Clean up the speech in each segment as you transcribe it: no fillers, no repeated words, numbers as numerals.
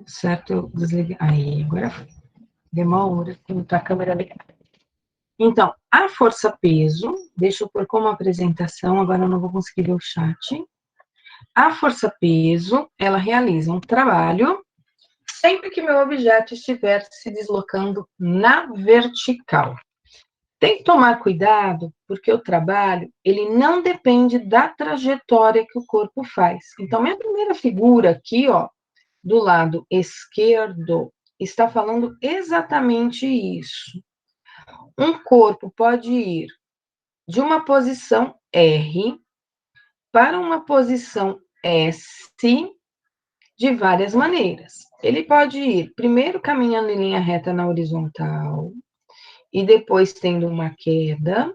certo, eu desliguei. Aí, agora foi. Demora, tem a câmera ligada. Então, a força-peso, deixa eu pôr como apresentação, agora eu não vou conseguir ver o chat. A força-peso, ela realiza um trabalho sempre que meu objeto estiver se deslocando na vertical. Tem que tomar cuidado, porque o trabalho, ele não depende da trajetória que o corpo faz. Então, minha primeira figura aqui, ó, do lado esquerdo, está falando exatamente isso. Um corpo pode ir de uma posição R para uma posição S de várias maneiras. Ele pode ir primeiro caminhando em linha reta na horizontal e depois tendo uma queda.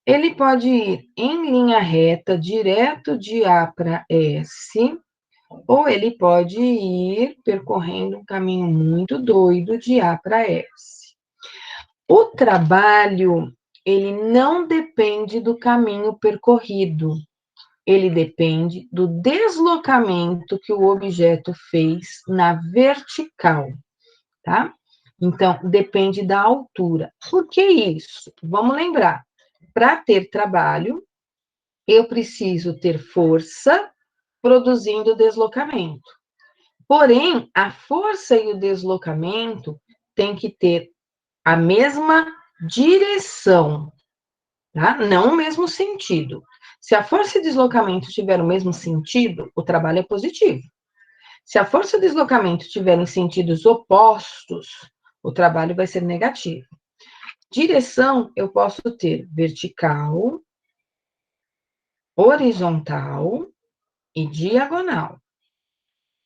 Ele pode ir em linha reta direto de A para S, ou ele pode ir percorrendo um caminho muito doido de A para S. O trabalho, ele não depende do caminho percorrido, ele depende do deslocamento que o objeto fez na vertical, tá? Então, depende da altura. Por que isso? Vamos lembrar, para ter trabalho, eu preciso ter força produzindo deslocamento. Porém, a força e o deslocamento têm que ter a mesma direção, tá? Não o mesmo sentido. Se a força e deslocamento tiver o mesmo sentido, o trabalho é positivo. Se a força e o deslocamento tiverem sentidos opostos, o trabalho vai ser negativo. Direção, eu posso ter vertical, horizontal e diagonal,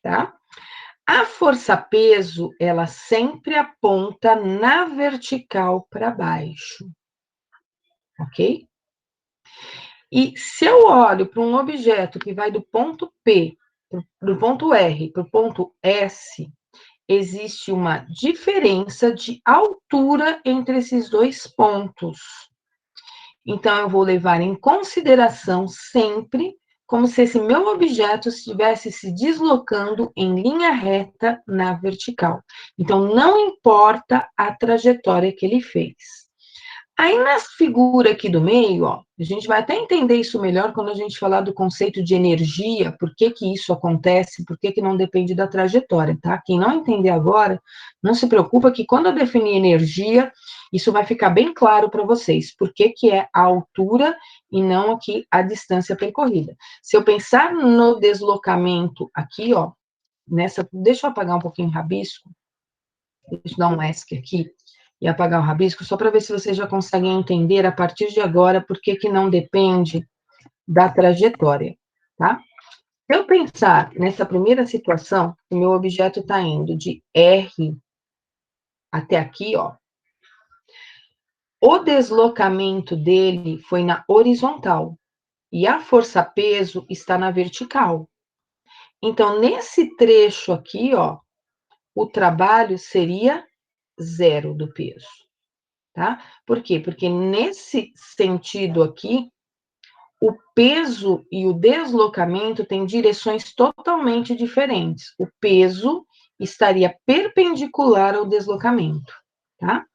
tá? A força-peso, ela sempre aponta na vertical para baixo, ok? E se eu olho para um objeto que vai do ponto P, do ponto R para o ponto S, existe uma diferença de altura entre esses dois pontos. Então, eu vou levar em consideração sempre como se esse meu objeto estivesse se deslocando em linha reta na vertical. Então, não importa a trajetória que ele fez. Aí, na figura aqui do meio, ó, a gente vai até entender isso melhor quando a gente falar do conceito de energia, por que que isso acontece, por que que não depende da trajetória, tá? Quem não entender agora, não se preocupa que quando eu definir energia, isso vai ficar bem claro para vocês, por que que é a altura e não aqui a distância percorrida. Se eu pensar no deslocamento aqui, ó, deixa eu apagar um pouquinho o rabisco, deixa eu dar um ESC aqui, e apagar o rabisco, só para ver se vocês já conseguem entender a partir de agora por que que não depende da trajetória, tá? Se eu pensar nessa primeira situação, o meu objeto está indo de R até aqui, ó, o deslocamento dele foi na horizontal e a força-peso está na vertical. Então, nesse trecho aqui, ó, o trabalho seria zero do peso. Tá? Por quê? Porque nesse sentido aqui, o peso e o deslocamento têm direções totalmente diferentes. O peso estaria perpendicular ao deslocamento, tá?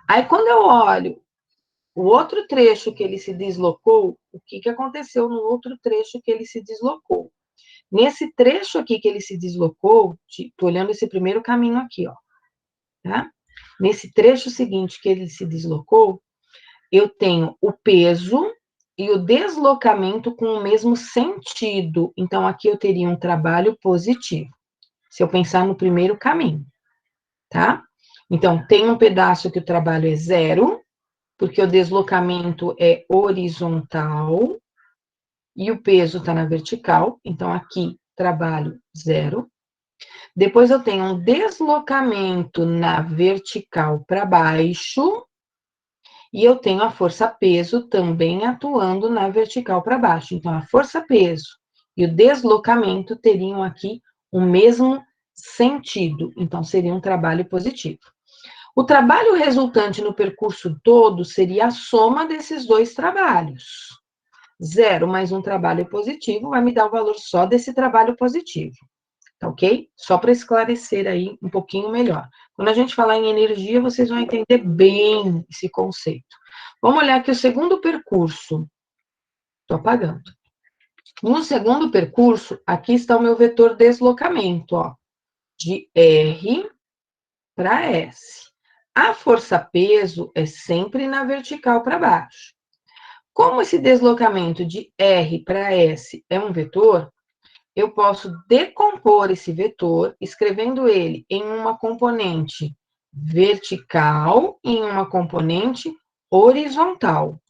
Aí, quando eu olho o outro trecho que ele se deslocou, o que que aconteceu no outro trecho que ele se deslocou? Nesse trecho aqui que ele se deslocou, tô olhando esse primeiro caminho aqui, ó, tá? Nesse trecho seguinte que ele se deslocou, eu tenho o peso e o deslocamento com o mesmo sentido. Então, aqui eu teria um trabalho positivo, se eu pensar no primeiro caminho, tá? Então, tem um pedaço que o trabalho é zero, porque o deslocamento é horizontal e o peso está na vertical. Então, aqui, trabalho zero. Depois, eu tenho um deslocamento na vertical para baixo, e eu tenho a força-peso também atuando na vertical para baixo. Então, a força-peso e o deslocamento teriam aqui o mesmo sentido. Então, seria um trabalho positivo. O trabalho resultante no percurso todo seria a soma desses dois trabalhos. Zero mais um trabalho positivo vai me dar o valor só desse trabalho positivo. tá ok? Só para esclarecer aí um pouquinho melhor. Quando a gente falar em energia, vocês vão entender bem esse conceito. Vamos olhar aqui o segundo percurso. Estou apagando. No segundo percurso, aqui está o meu vetor deslocamento, ó, de R para S. A força-peso é sempre na vertical para baixo. Como esse deslocamento de R para S é um vetor, eu posso decompor esse vetor, escrevendo ele em uma componente vertical e em uma componente horizontal.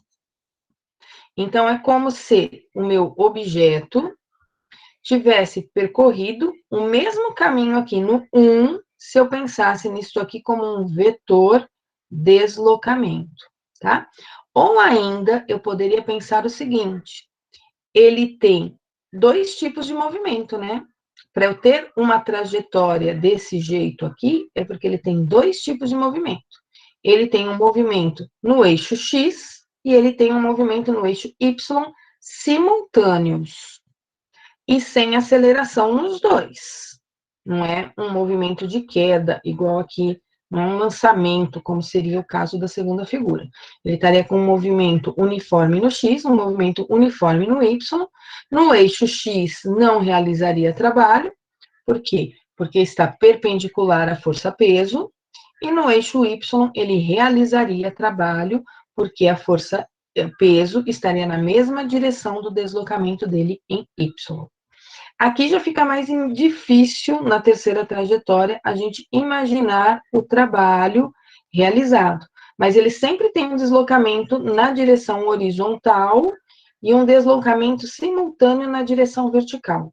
Então, é como se o meu objeto tivesse percorrido o mesmo caminho aqui no 1, se eu pensasse nisso aqui como um vetor deslocamento, tá? Ou ainda, eu poderia pensar o seguinte, ele tem dois tipos de movimento, né? Para eu ter uma trajetória desse jeito aqui, é porque ele tem dois tipos de movimento. Ele tem um movimento no eixo X e ele tem um movimento no eixo Y simultâneos e sem aceleração nos dois. Não é um movimento de queda, igual aqui, não é um lançamento, como seria o caso da segunda figura. Ele estaria com um movimento uniforme no X, um movimento uniforme no Y. No eixo X não realizaria trabalho. Por quê? Porque está perpendicular à força-peso. E no eixo Y ele realizaria trabalho, porque a força-peso estaria na mesma direção do deslocamento dele em Y. Aqui já fica mais difícil, na terceira trajetória, a gente imaginar o trabalho realizado. Mas ele sempre tem um deslocamento na direção horizontal e um deslocamento simultâneo na direção vertical.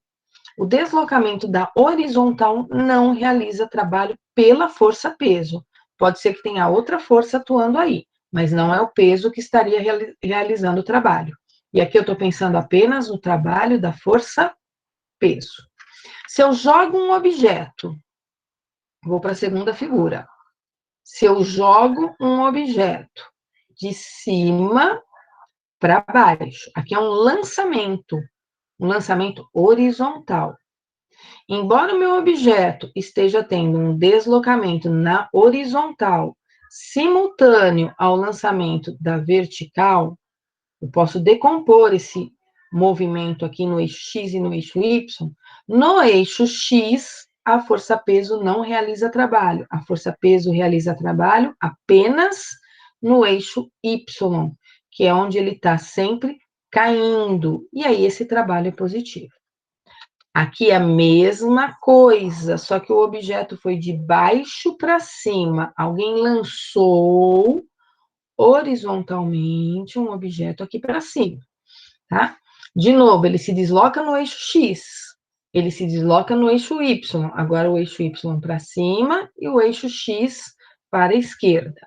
O deslocamento da horizontal não realiza trabalho pela força-peso. Pode ser que tenha outra força atuando aí, mas não é o peso que estaria realizando o trabalho. E aqui eu estou pensando apenas no trabalho da força-peso. Se eu jogo um objeto, vou para a segunda figura. Se eu jogo um objeto de cima para baixo, aqui é um lançamento horizontal. Embora o meu objeto esteja tendo um deslocamento na horizontal simultâneo ao lançamento da vertical, eu posso decompor esse movimento aqui no eixo X e no eixo Y. No eixo X, a força-peso não realiza trabalho. A força-peso realiza trabalho apenas no eixo Y, que é onde ele está sempre caindo. E aí esse trabalho é positivo. Aqui é a mesma coisa, só que o objeto foi de baixo para cima. Alguém lançou horizontalmente um objeto aqui para cima, tá? De novo, ele se desloca no eixo X, ele se desloca no eixo Y. Agora o eixo Y para cima e o eixo X para a esquerda.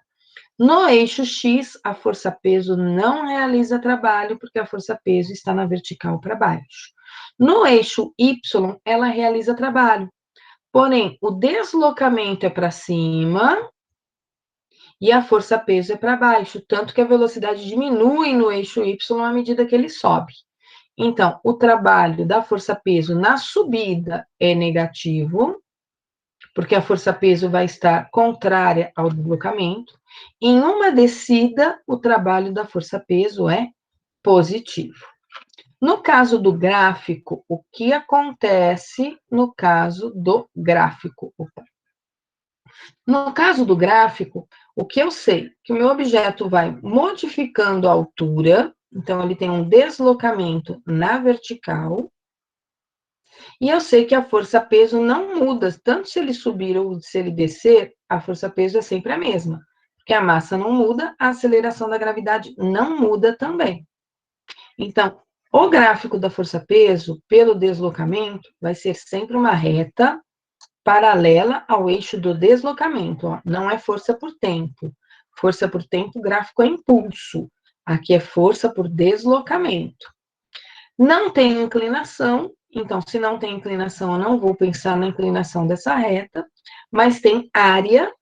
No eixo X, a força-peso não realiza trabalho, porque a força-peso está na vertical para baixo. No eixo Y, ela realiza trabalho. Porém, o deslocamento é para cima e a força-peso é para baixo, tanto que a velocidade diminui no eixo Y à medida que ele sobe. Então, o trabalho da força-peso na subida é negativo, porque a força-peso vai estar contrária ao deslocamento. Em uma descida, o trabalho da força-peso é positivo. No caso do gráfico, o que acontece no caso do gráfico? No caso do gráfico, o que eu sei? Que o meu objeto vai modificando a altura, então ele tem um deslocamento na vertical, e eu sei que a força-peso não muda, tanto se ele subir ou se ele descer, a força-peso é sempre a mesma, porque a massa não muda, a aceleração da gravidade não muda também. Então, o gráfico da força-peso, pelo deslocamento, vai ser sempre uma reta paralela ao eixo do deslocamento, ó. Não é força por tempo. Força por tempo, o gráfico é impulso. Aqui é força por deslocamento. Não tem inclinação, então, se não tem inclinação, eu não vou pensar na inclinação dessa reta, mas tem área.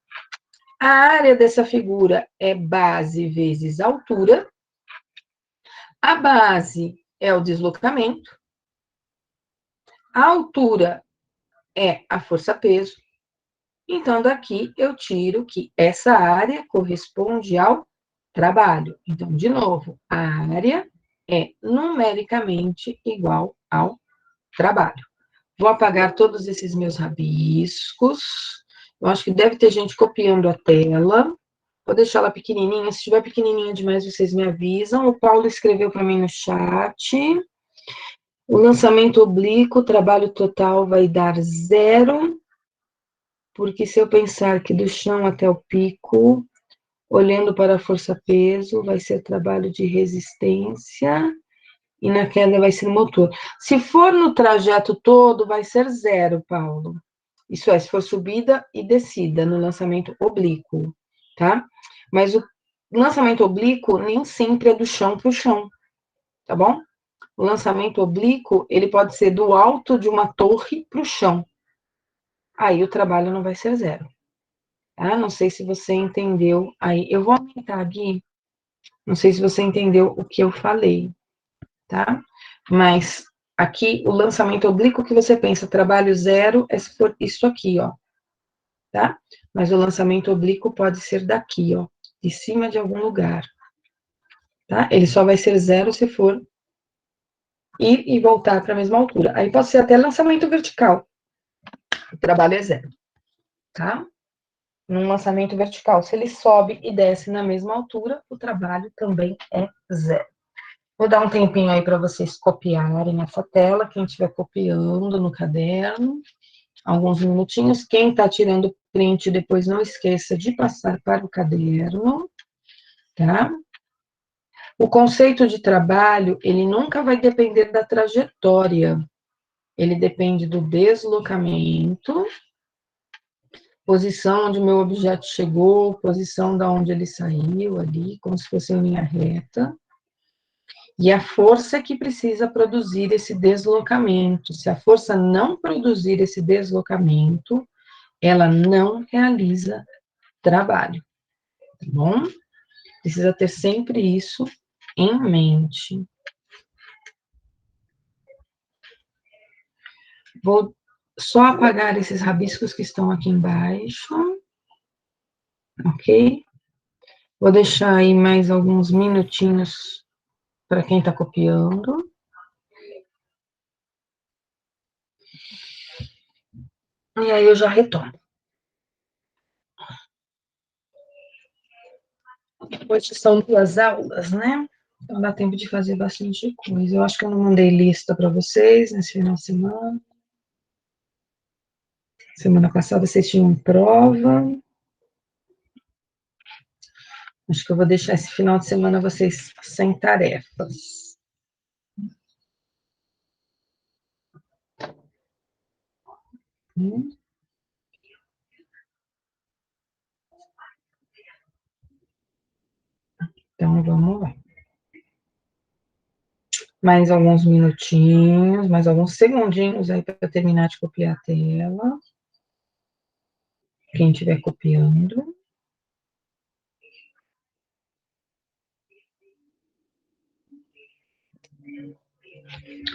A área dessa figura é base vezes altura. A base é o deslocamento. A altura é a força-peso. Então, daqui eu tiro que essa área corresponde ao trabalho. Então, de novo, a área é numericamente igual ao trabalho. Vou apagar todos esses meus rabiscos. Eu acho que deve ter gente copiando a tela. Vou deixar ela pequenininha. Se estiver pequenininha demais, vocês me avisam. O Paulo escreveu para mim no chat. O lançamento oblíquo, trabalho total vai dar 0, porque se eu pensar que do chão até o pico, olhando para a força-peso, vai ser trabalho de resistência, e na queda vai ser motor. Se for no trajeto todo, vai ser 0, Paulo. Isso é, se for subida e descida no lançamento oblíquo, tá? Mas o lançamento oblíquo nem sempre é do chão para o chão, tá bom? O lançamento oblíquo, ele pode ser do alto de uma torre para o chão. Aí o trabalho não vai ser 0. Tá? Não sei se você entendeu. Aí eu vou aumentar aqui. Não sei se você entendeu o que eu falei, tá? Mas aqui o lançamento oblíquo que você pensa, trabalho 0, é se for isso aqui, ó. Tá? Mas o lançamento oblíquo pode ser daqui, ó, de cima de algum lugar. Tá? Ele só vai ser 0 se for ir e voltar para a mesma altura. Aí pode ser até lançamento vertical. O trabalho é 0, tá? Num lançamento vertical, se ele sobe e desce na mesma altura, o trabalho também é 0. Vou dar um tempinho aí para vocês copiarem essa tela, quem estiver copiando no caderno, alguns minutinhos. Quem está tirando print, depois não esqueça de passar para o caderno, tá? O conceito de trabalho, ele nunca vai depender da trajetória, ele depende do deslocamento, posição onde o meu objeto chegou, posição da onde ele saiu ali, como se fosse em linha reta, e a força que precisa produzir esse deslocamento. Se a força não produzir esse deslocamento, ela não realiza trabalho, tá bom? Precisa ter sempre isso em mente. Vou só apagar esses rabiscos que estão aqui embaixo, ok? Vou deixar aí mais alguns minutinhos para quem está copiando. E aí eu já retomo. Hoje são 2 aulas, né? Então dá tempo de fazer bastante coisa. Eu acho que eu não mandei lista para vocês nesse final de semana. Semana passada vocês tinham prova. Acho que eu vou deixar esse final de semana vocês sem tarefas. Então, vamos lá. Mais alguns minutinhos, mais alguns segundinhos aí para terminar de copiar a tela. Quem estiver copiando.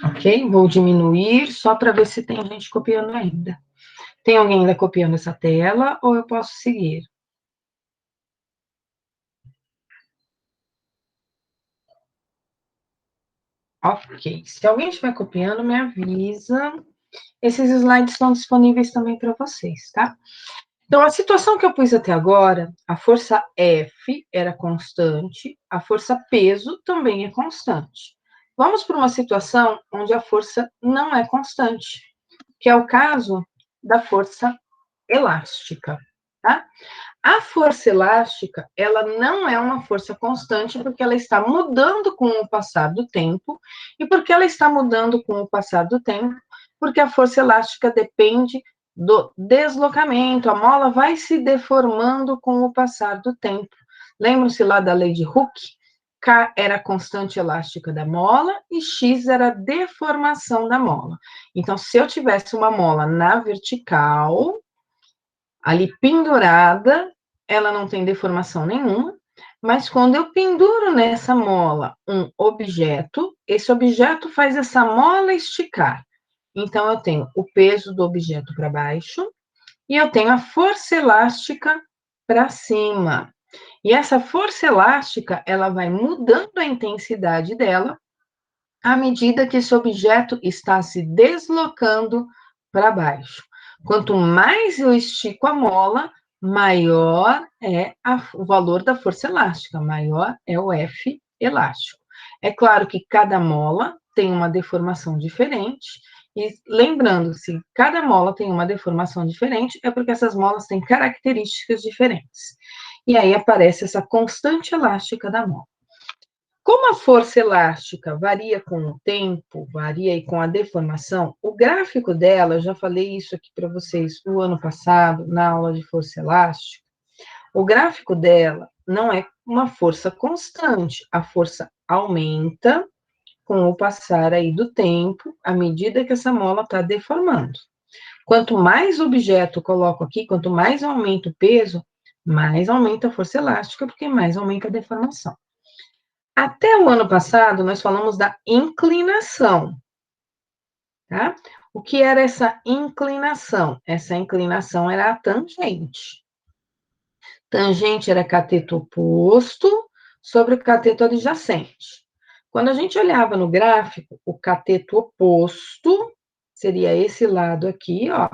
Ok? Vou diminuir só para ver se tem gente copiando ainda. Tem alguém ainda copiando essa tela ou eu posso seguir? Ok. Se alguém estiver copiando, me avisa. Esses slides estão disponíveis também para vocês, tá? Então, a situação que eu pus até agora, a força F era constante, a força peso também é constante. Vamos para uma situação onde a força não é constante, que é o caso da força elástica, tá? A força elástica, ela não é uma força constante porque ela está mudando com o passar do tempo, e porque ela está mudando com o passar do tempo, porque a força elástica depende do deslocamento, a mola vai se deformando com o passar do tempo. Lembram-se lá da lei de Hooke? K era a constante elástica da mola e X era a deformação da mola. Então, se eu tivesse uma mola na vertical, ali pendurada, ela não tem deformação nenhuma, mas quando eu penduro nessa mola um objeto, esse objeto faz essa mola esticar. Então, eu tenho o peso do objeto para baixo e eu tenho a força elástica para cima. E essa força elástica, ela vai mudando a intensidade dela à medida que esse objeto está se deslocando para baixo. Quanto mais eu estico a mola, maior é o valor da força elástica, maior é o F elástico. É claro que cada mola tem uma deformação diferente, e lembrando, se cada mola tem uma deformação diferente, é porque essas molas têm características diferentes. E aí aparece essa constante elástica da mola. Como a força elástica varia com o tempo, varia aí com a deformação, o gráfico dela, eu já falei isso aqui para vocês o ano passado, na aula de força elástica, o gráfico dela não é uma força constante, a força aumenta com o passar aí do tempo, à medida que essa mola está deformando. Quanto mais objeto eu coloco aqui, quanto mais eu aumento o peso, mais aumenta a força elástica, porque mais aumenta a deformação. Até o ano passado, nós falamos da inclinação, tá? O que era essa inclinação? Essa inclinação era a tangente. Tangente era cateto oposto sobre o cateto adjacente. Quando a gente olhava no gráfico, o cateto oposto seria esse lado aqui, ó.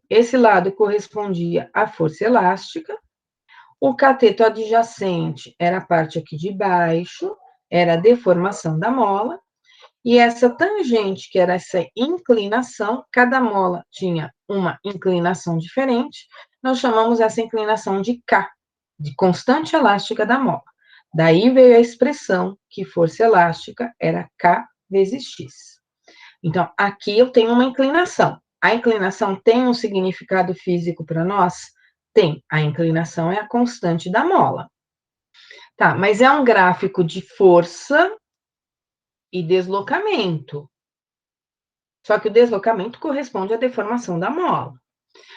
Esse lado correspondia à força elástica. O cateto adjacente era a parte aqui de baixo, era a deformação da mola, e essa tangente, que era essa inclinação, cada mola tinha uma inclinação diferente, nós chamamos essa inclinação de K, de constante elástica da mola. Daí veio a expressão que força elástica era K vezes X. Então, aqui eu tenho uma inclinação. A inclinação tem um significado físico para nós? Tem. A inclinação é a constante da mola. Tá, mas é um gráfico de força e deslocamento. Só que o deslocamento corresponde à deformação da mola.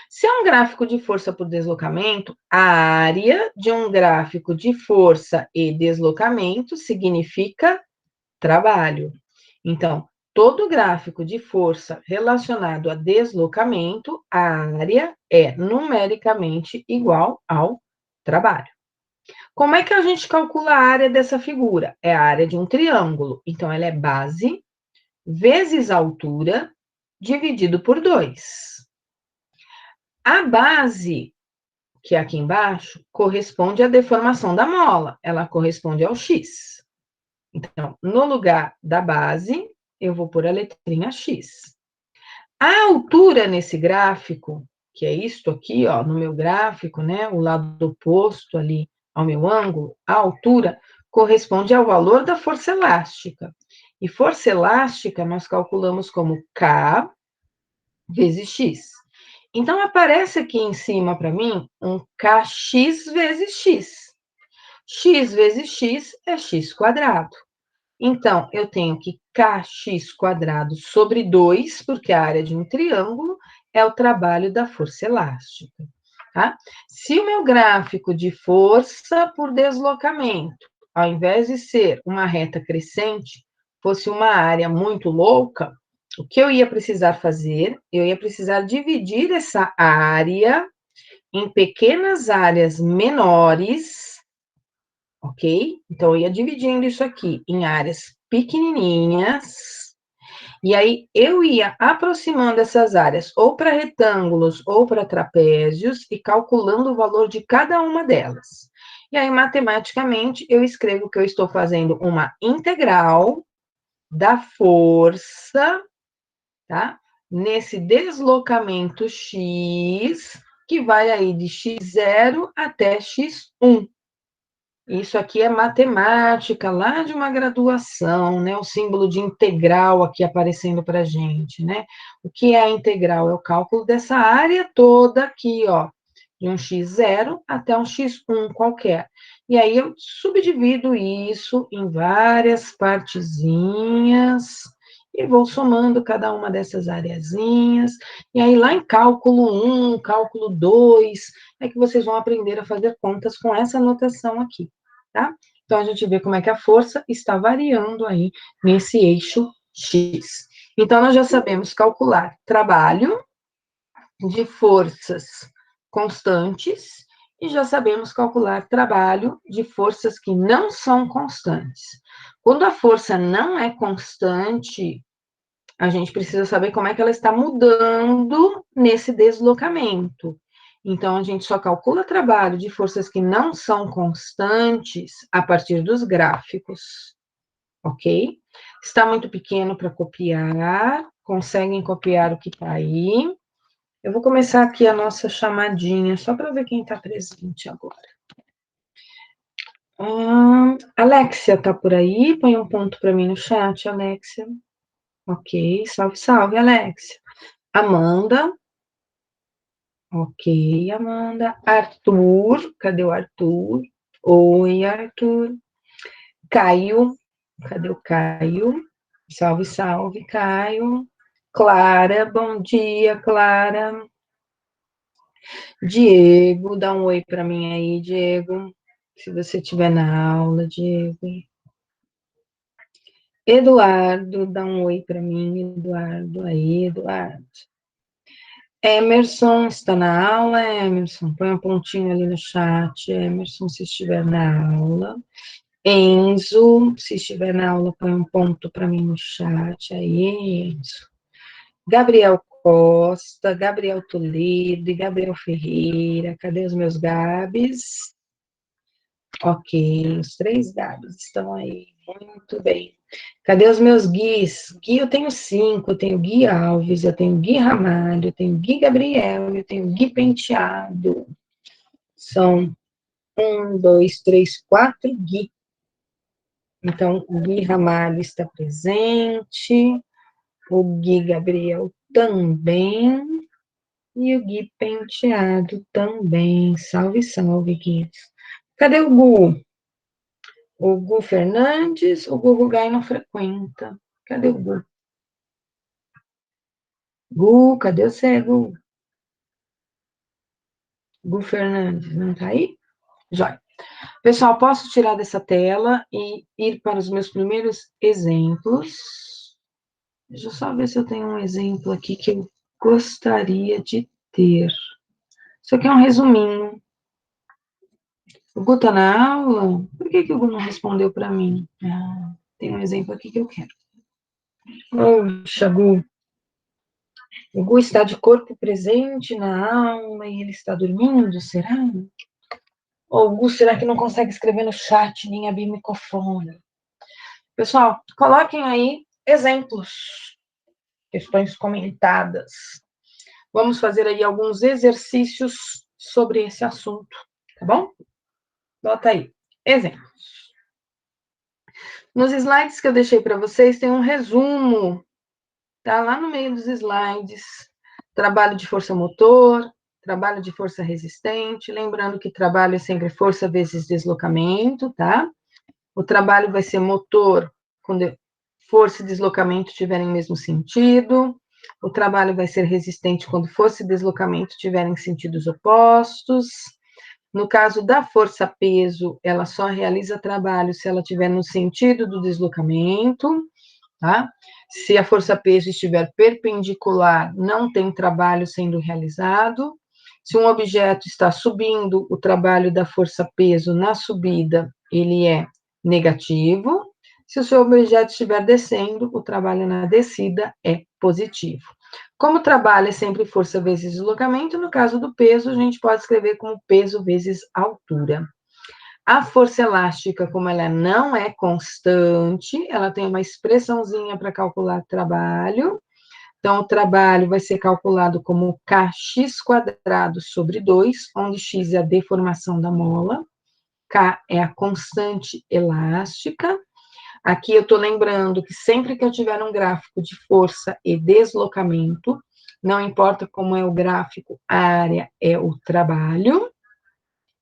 Se é um gráfico de força por deslocamento, a área de um gráfico de força e deslocamento significa trabalho. Então, todo gráfico de força relacionado a deslocamento, a área é numericamente igual ao trabalho. Como é que a gente calcula a área dessa figura? É a área de um triângulo. Então, ela é base vezes altura dividido por 2. A base, que é aqui embaixo, corresponde à deformação da mola. Ela corresponde ao X. Então, no lugar da base, eu vou pôr a letrinha X. A altura nesse gráfico, que é isto aqui, ó, no meu gráfico, né, o lado oposto ali ao meu ângulo, a altura corresponde ao valor da força elástica. E força elástica nós calculamos como K vezes X. Então, aparece aqui em cima para mim um Kx vezes X. X vezes X é X quadrado. Então, eu tenho que Kx quadrado sobre 2, porque a área de um triângulo é o trabalho da força elástica, tá? Se o meu gráfico de força por deslocamento, ao invés de ser uma reta crescente, fosse uma área muito louca, o que eu ia precisar fazer? Eu ia precisar dividir essa área em pequenas áreas menores, ok? Então, eu ia dividindo isso aqui em áreas pequenininhas, e aí eu ia aproximando essas áreas ou para retângulos ou para trapézios e calculando o valor de cada uma delas. E aí, matematicamente, eu escrevo que eu estou fazendo uma integral da força, tá? Nesse deslocamento x, que vai aí de x0 até x1. Isso aqui é matemática, lá de uma graduação, né? O símbolo de integral aqui aparecendo para a gente, né? O que é a integral? É o cálculo dessa área toda aqui, ó, de um x0 até um x1 qualquer. E aí eu subdivido isso em várias partezinhas e vou somando cada uma dessas areazinhas. E aí lá em cálculo 1, cálculo 2, é que vocês vão aprender a fazer contas com essa notação aqui. Tá? Então, a gente vê como é que a força está variando aí nesse eixo X. Então, nós já sabemos calcular trabalho de forças constantes e já sabemos calcular trabalho de forças que não são constantes. Quando a força não é constante, a gente precisa saber como é que ela está mudando nesse deslocamento. Então, a gente só calcula trabalho de forças que não são constantes a partir dos gráficos, ok? Está muito pequeno para copiar, conseguem copiar o que está aí. Eu vou começar aqui a nossa chamadinha, só para ver quem está presente agora. Alexia está por aí? Põe um ponto para mim no chat, Alexia. Ok, salve, salve, Alexia. Amanda. Ok, Amanda. Arthur, cadê o Arthur? Oi, Arthur. Caio, cadê o Caio? Salve, salve, Caio. Clara, bom dia, Clara. Diego, dá um oi para mim aí, Diego. Se você estiver na aula, Diego. Eduardo, dá um oi para mim, Eduardo. Aí, Eduardo. Emerson, está na aula, Emerson? Põe um pontinho ali no chat, Emerson, se estiver na aula. Enzo, se estiver na aula, põe um ponto para mim no chat. Aí, Enzo. Gabriel Costa, Gabriel Toledo e Gabriel Ferreira. Cadê os meus Gabs? Ok, os 3 Gabs estão aí. Muito bem. Cadê os meus Guis? Gui, eu tenho 5. Eu tenho Gui Alves, eu tenho Gui Ramalho, eu tenho Gui Gabriel, eu tenho Gui Penteado. São 1, 2, 3, 4 Gui. Então, o Gui Ramalho está presente, o Gui Gabriel também, e o Gui Penteado também. Salve, salve, Gui. Cadê o Gu? O Gu Fernandes, o Gu Gai não frequenta. Cadê o Gu? Gu, cadê você, Gu? Gu Fernandes, não tá aí? Jóia. Pessoal, posso tirar dessa tela e ir para os meus primeiros exemplos? Deixa eu só ver se eu tenho um exemplo aqui que eu gostaria de ter. Isso aqui é um resuminho. O Gu tá na aula? Por que o Gu não respondeu para mim? Tem um exemplo aqui que eu quero. Poxa, Gu. O Gu está de corpo presente na aula e ele está dormindo, será? Ou o Gu, será que não consegue escrever no chat nem abrir o microfone? Pessoal, coloquem aí exemplos, questões comentadas. Vamos fazer aí alguns exercícios sobre esse assunto, tá bom? Bota aí, exemplos. Nos slides que eu deixei para vocês tem um resumo, tá? Lá no meio dos slides, trabalho de força motor, trabalho de força resistente, lembrando que trabalho é sempre força vezes deslocamento, tá? O trabalho vai ser motor quando força e deslocamento tiverem o mesmo sentido. O trabalho vai ser resistente quando força e deslocamento tiverem sentidos opostos. No caso da força-peso, ela só realiza trabalho se ela estiver no sentido do deslocamento, tá? Se a força-peso estiver perpendicular, não tem trabalho sendo realizado. Se um objeto está subindo, o trabalho da força-peso na subida, ele é negativo. Se o seu objeto estiver descendo, o trabalho na descida é positivo. Como o trabalho é sempre força vezes deslocamento, no caso do peso, a gente pode escrever como peso vezes altura. A força elástica, como ela não é constante, ela tem uma expressãozinha para calcular trabalho. Então, o trabalho vai ser calculado como kx² sobre 2, onde x é a deformação da mola, k é a constante elástica. Aqui eu estou lembrando que sempre que eu tiver um gráfico de força e deslocamento, não importa como é o gráfico, a área é o trabalho.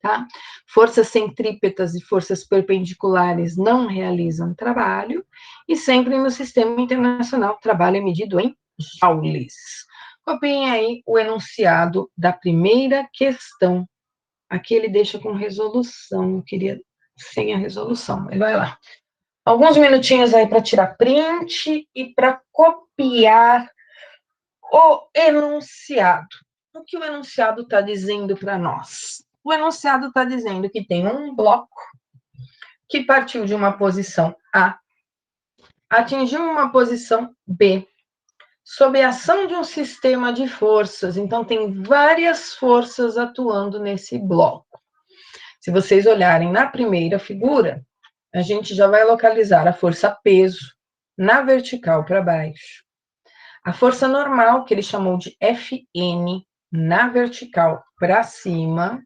Tá? Forças centrípetas e forças perpendiculares não realizam trabalho, e sempre no sistema internacional, o trabalho é medido em joules. Copiem aí o enunciado da primeira questão. Aqui ele deixa com resolução, eu queria sem a resolução, mas vai lá. alguns minutinhos aí para tirar print e para copiar o enunciado. O que o enunciado está dizendo para nós? O enunciado está dizendo que tem um bloco que partiu de uma posição A, atingiu uma posição B, sob a ação de um sistema de forças. Então, tem várias forças atuando nesse bloco. Se vocês olharem na primeira figura, a gente já vai localizar a força peso na vertical para baixo. A força normal, que ele chamou de Fn, na vertical para cima.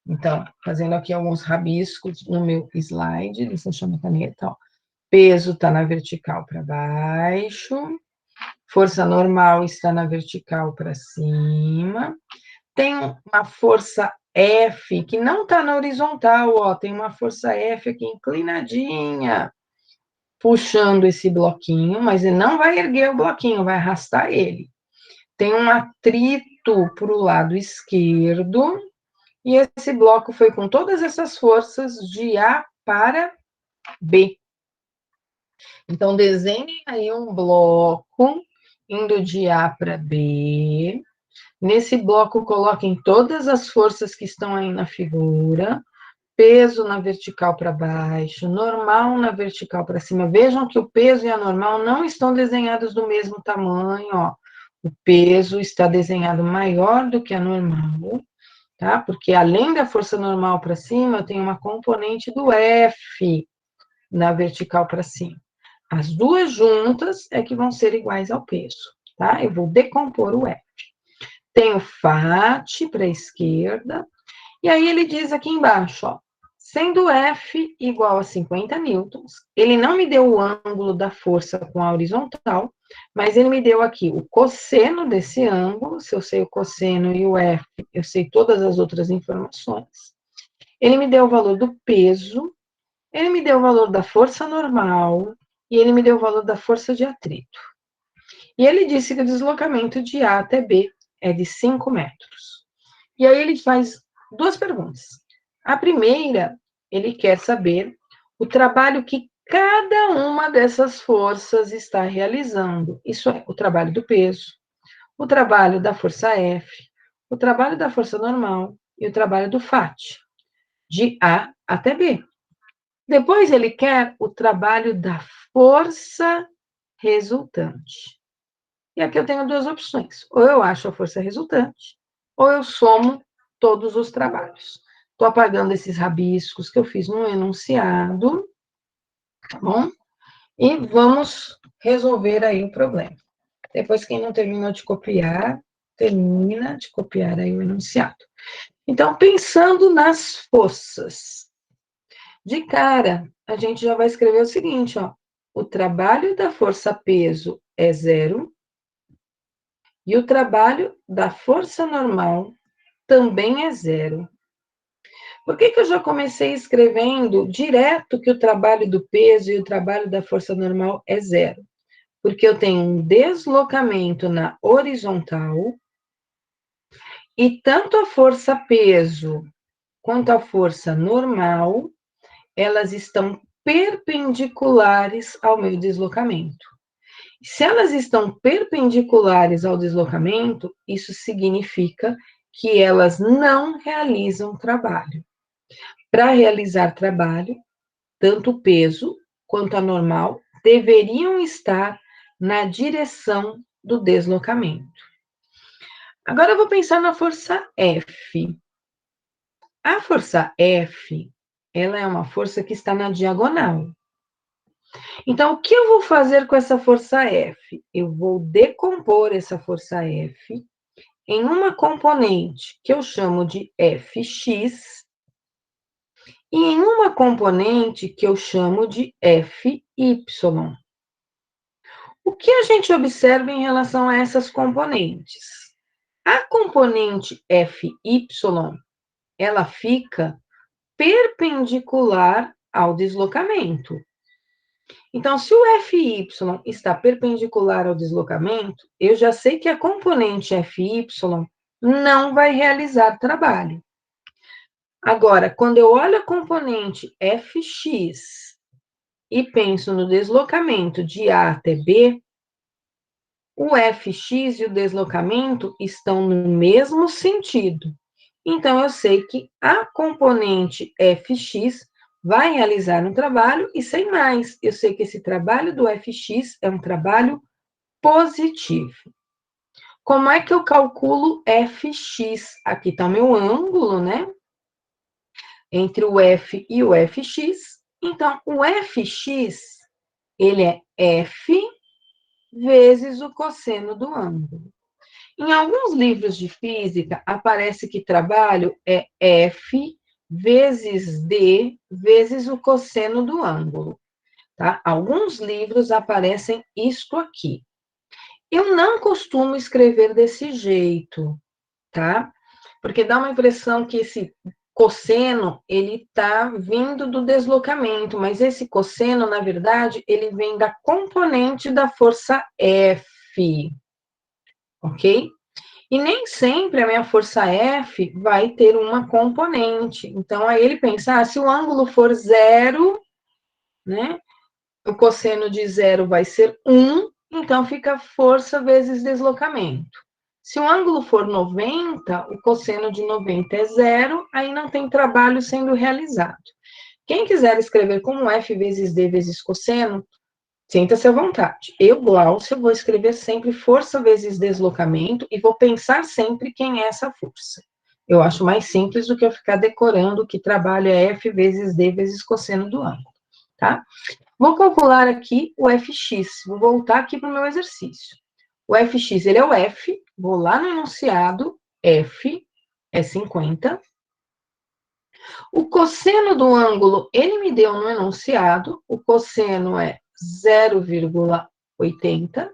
Então, fazendo aqui alguns rabiscos no meu slide, deixa eu chamar a caneta, ó. Peso está na vertical para baixo. Força normal está na vertical para cima. Tem uma força F que não está na horizontal, ó. Tem uma força F aqui inclinadinha, puxando esse bloquinho, mas ele não vai erguer o bloquinho, vai arrastar ele. Tem um atrito para o lado esquerdo, e esse bloco foi com todas essas forças de A para B. Então, desenhem aí um bloco indo de A para B. Nesse bloco, coloquem todas as forças que estão aí na figura. Peso na vertical para baixo, normal na vertical para cima. Vejam que o peso e a normal não estão desenhados do mesmo tamanho, ó. O peso está desenhado maior do que a normal, tá? Porque além da força normal para cima, eu tenho uma componente do F na vertical para cima. As duas juntas é que vão ser iguais ao peso, tá? Eu vou decompor o F. Tenho FAT para a esquerda, e aí ele diz aqui embaixo, ó, sendo F igual a 50 newtons, ele não me deu o ângulo da força com a horizontal, mas ele me deu aqui o cosseno desse ângulo. Se eu sei o cosseno e o F, eu sei todas as outras informações. Ele me deu o valor do peso, ele me deu o valor da força normal, e ele me deu o valor da força de atrito. E ele disse que o deslocamento de A até B é de 5 metros. E aí ele faz duas perguntas. A primeira, ele quer saber o trabalho que cada uma dessas forças está realizando. Isso é, o trabalho do peso, o trabalho da força F, o trabalho da força normal e o trabalho do FAT, de A até B. Depois ele quer o trabalho da força resultante. E aqui eu tenho duas opções. Ou eu acho a força resultante, ou eu somo todos os trabalhos. Estou apagando esses rabiscos que eu fiz no enunciado, tá bom? E vamos resolver aí o problema. Depois, quem não terminou de copiar, termina de copiar aí o enunciado. Então, pensando nas forças. De cara, a gente já vai escrever o seguinte, ó. O trabalho da força peso é 0, e o trabalho da força normal também é 0. Por que eu já comecei escrevendo direto que o trabalho do peso e o trabalho da força normal é 0? Porque eu tenho um deslocamento na horizontal, e tanto a força peso quanto a força normal, elas estão perpendiculares ao meu deslocamento. Se elas estão perpendiculares ao deslocamento, isso significa que elas não realizam trabalho. Para realizar trabalho, tanto o peso quanto a normal deveriam estar na direção do deslocamento. Agora eu vou pensar na força F. A força F, ela é uma força que está na diagonal. Então, o que eu vou fazer com essa força F? Eu vou decompor essa força F em uma componente que eu chamo de Fx e em uma componente que eu chamo de Fy. O que a gente observa em relação a essas componentes? A componente Fy, ela fica perpendicular ao deslocamento. Então, se o Fy está perpendicular ao deslocamento, eu já sei que a componente Fy não vai realizar trabalho. Agora, quando eu olho a componente Fx e penso no deslocamento de A até B, o Fx e o deslocamento estão no mesmo sentido. Então, eu sei que a componente Fx vai realizar um trabalho, e sem mais, eu sei que esse trabalho do Fx é um trabalho positivo. Como é que eu calculo Fx? Aqui está o meu ângulo, né? Entre o F e o Fx. Então, o Fx, ele é F vezes o cosseno do ângulo. Em alguns livros de física, aparece que trabalho é F vezes D vezes o cosseno do ângulo, tá? Alguns livros aparecem isto aqui. Eu não costumo escrever desse jeito, tá? Porque dá uma impressão que esse cosseno, ele tá vindo do deslocamento, mas esse cosseno, na verdade, ele vem da componente da força F, ok? E nem sempre a minha força F vai ter uma componente. Então, aí ele pensa, se o ângulo for zero, né, o cosseno de zero vai ser 1, então fica força vezes deslocamento. Se o ângulo for 90, o cosseno de 90 é zero, aí não tem trabalho sendo realizado. Quem quiser escrever como F vezes D vezes cosseno, sinta-se à vontade. Eu, Glaucia, vou escrever sempre força vezes deslocamento e vou pensar sempre quem é essa força. Eu acho mais simples do que eu ficar decorando que trabalho é F vezes D vezes cosseno do ângulo, tá? Vou calcular aqui o Fx. Vou voltar aqui para o meu exercício. O Fx, ele é o F. Vou lá no enunciado. F é 50. O cosseno do ângulo, ele me deu no enunciado. O cosseno é 0,80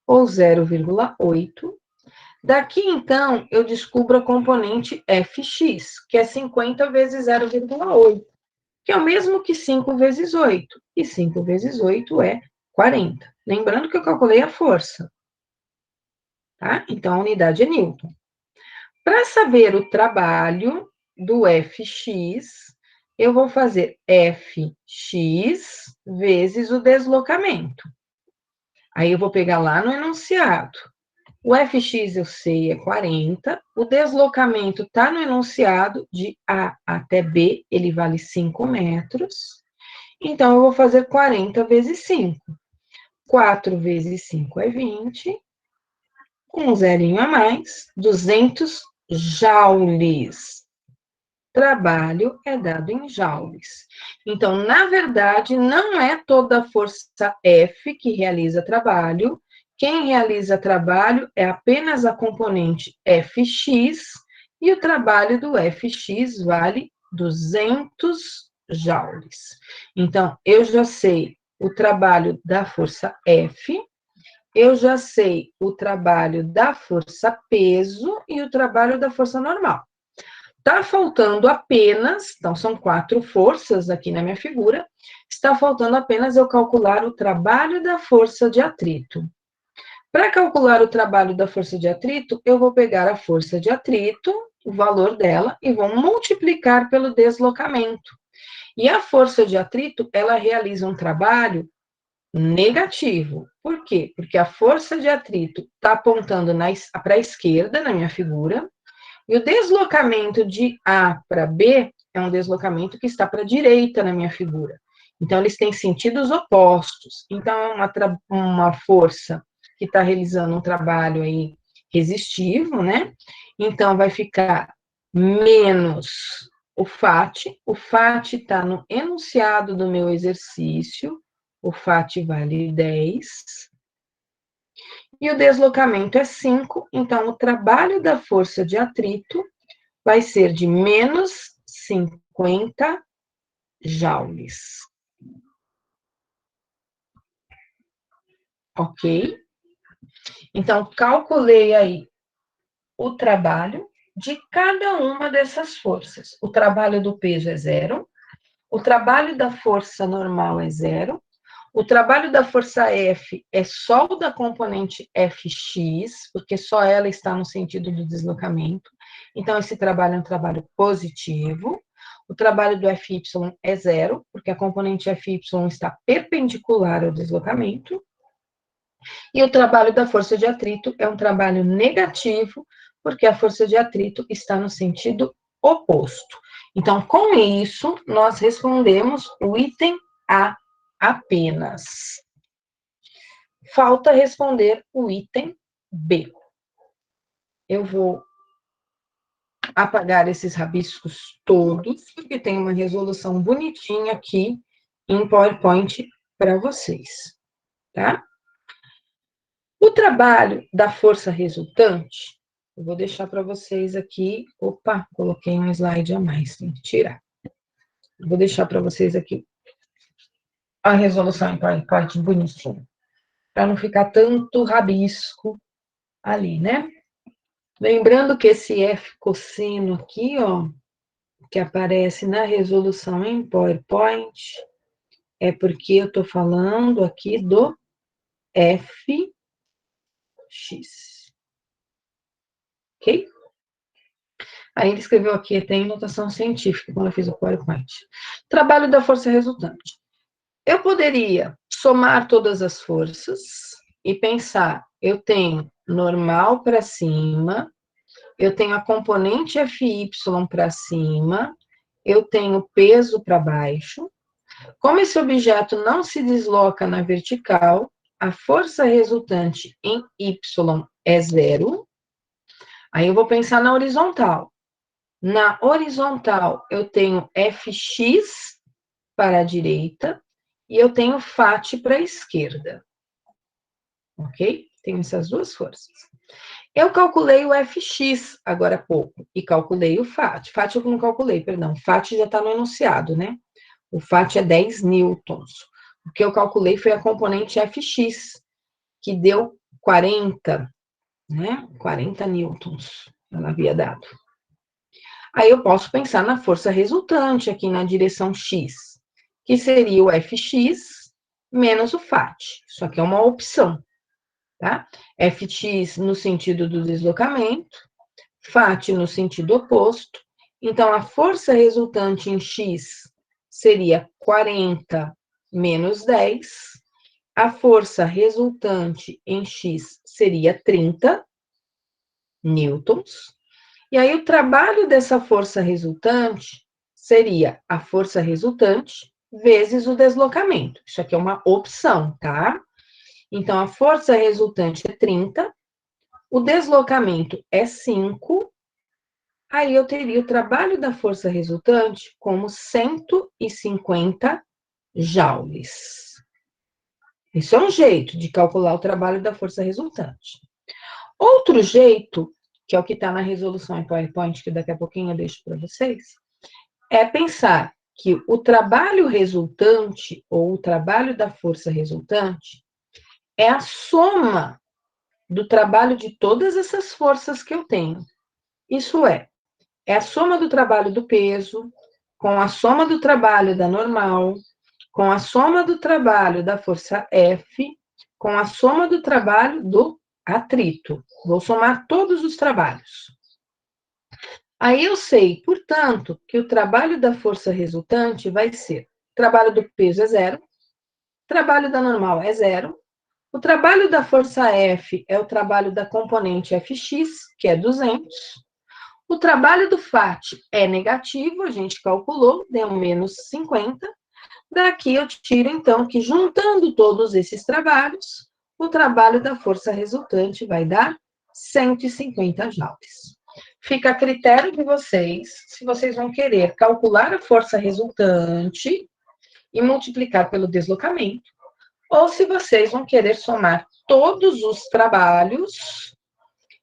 ou 0,8. Daqui, então, eu descubro a componente Fx, que é 50 vezes 0,8. Que é o mesmo que 5 vezes 8. E 5 vezes 8 é 40. Lembrando que eu calculei a força. Tá? Então, a unidade é Newton. Para saber o trabalho do Fx, eu vou fazer Fx vezes o deslocamento. Aí eu vou pegar lá no enunciado. O Fx eu sei é 40, o deslocamento está no enunciado de A até B, ele vale 5 metros. Então, eu vou fazer 40 vezes 5. 4 vezes 5 é 20. Com um zerinho a mais, 200 joules. Trabalho é dado em joules. Então, na verdade, não é toda a força F que realiza trabalho. Quem realiza trabalho é apenas a componente Fx, e o trabalho do Fx vale 200 joules. Então, eu já sei o trabalho da força F, eu já sei o trabalho da força peso e o trabalho da força normal. Está faltando apenas, então são 4 forças aqui na minha figura, está faltando apenas eu calcular o trabalho da força de atrito. Para calcular o trabalho da força de atrito, eu vou pegar a força de atrito, o valor dela, e vou multiplicar pelo deslocamento. E a força de atrito, ela realiza um trabalho negativo. Por quê? Porque a força de atrito está apontando para a esquerda na minha figura, e o deslocamento de A para B é um deslocamento que está para a direita na minha figura. Então, eles têm sentidos opostos. Então, é uma força que está realizando um trabalho aí resistivo, né? Então, vai ficar menos o FAT. O FAT está no enunciado do meu exercício. O FAT vale 10. E o deslocamento é 5, então o trabalho da força de atrito vai ser de menos 50 joules. Ok? Então, calculei aí o trabalho de cada uma dessas forças. O trabalho do peso é 0, o trabalho da força normal é 0, o trabalho da força F é só o da componente Fx, porque só ela está no sentido do deslocamento. Então, esse trabalho é um trabalho positivo. O trabalho do FY é zero, porque a componente FY está perpendicular ao deslocamento. E o trabalho da força de atrito é um trabalho negativo, porque a força de atrito está no sentido oposto. Então, com isso, nós respondemos o item A apenas. Falta responder o item B. Eu vou apagar esses rabiscos todos, porque tem uma resolução bonitinha aqui em PowerPoint para vocês, tá? O trabalho da força resultante, eu vou deixar para vocês aqui. Opa, coloquei um slide a mais, tem que tirar. Vou deixar para vocês aqui a resolução em PowerPoint bonitinha, para não ficar tanto rabisco ali, né? Lembrando que esse F cosseno aqui, ó, que aparece na resolução em PowerPoint, é porque eu estou falando aqui do FX. Ok? Aí ele escreveu aqui, tem notação científica, quando eu fiz o PowerPoint. Trabalho da força resultante. Eu poderia somar todas as forças e pensar, eu tenho normal para cima, eu tenho a componente FY para cima, eu tenho peso para baixo. Como esse objeto não se desloca na vertical, a força resultante em Y é zero. Aí eu vou pensar na horizontal. Na horizontal, eu tenho Fx para a direita e eu tenho Φ para a esquerda. Ok? Tenho essas duas forças. Eu calculei o Fx agora há pouco e calculei o Φ. Φ eu não calculei, perdão. Φ já está no enunciado, né? O Φ é 10 newtons. O que eu calculei foi a componente Fx, que deu 40, né? 40 newtons, ela havia dado. Aí eu posso pensar na força resultante aqui na direção x, que seria o Fx menos o Φ. Isso aqui é uma opção, tá? Fx no sentido do deslocamento, Φ no sentido oposto. Então, a força resultante em x seria 40 menos 10. A força resultante em x seria 30 newtons. E aí, o trabalho dessa força resultante seria a força resultante vezes o deslocamento. Isso aqui é uma opção, tá? Então, a força resultante é 30, o deslocamento é 5, aí eu teria o trabalho da força resultante como 150 joules. Isso é um jeito de calcular o trabalho da força resultante. Outro jeito, que é o que está na resolução em PowerPoint, que daqui a pouquinho eu deixo para vocês, é pensar que o trabalho resultante, ou o trabalho da força resultante, é a soma do trabalho de todas essas forças que eu tenho. Isso é a soma do trabalho do peso, com a soma do trabalho da normal, com a soma do trabalho da força F, com a soma do trabalho do atrito. Vou somar todos os trabalhos. Aí eu sei, portanto, que o trabalho da força resultante vai ser: trabalho do peso é zero, trabalho da normal é zero, o trabalho da força F é o trabalho da componente Fx, que é 200, o trabalho do Φ é negativo, a gente calculou, deu menos 50. Daqui eu tiro, então, que juntando todos esses trabalhos, o trabalho da força resultante vai dar 150 joules. Fica a critério de vocês, se vocês vão querer calcular a força resultante e multiplicar pelo deslocamento, ou se vocês vão querer somar todos os trabalhos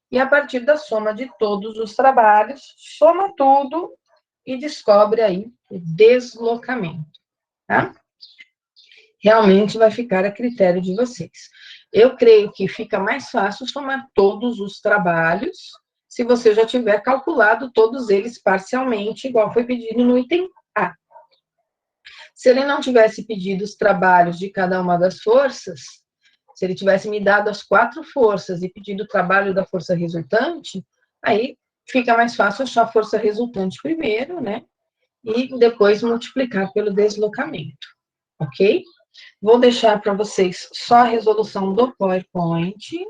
e, a partir da soma de todos os trabalhos, soma tudo e descobre aí o deslocamento, tá? Realmente vai ficar a critério de vocês. Eu creio que fica mais fácil somar todos os trabalhos, se você já tiver calculado todos eles parcialmente, igual foi pedido no item A. Se ele não tivesse pedido os trabalhos de cada uma das forças, se ele tivesse me dado as 4 forças e pedido o trabalho da força resultante, aí fica mais fácil achar a força resultante primeiro, né? e depois multiplicar pelo deslocamento, ok? Vou deixar para vocês só a resolução do PowerPoint.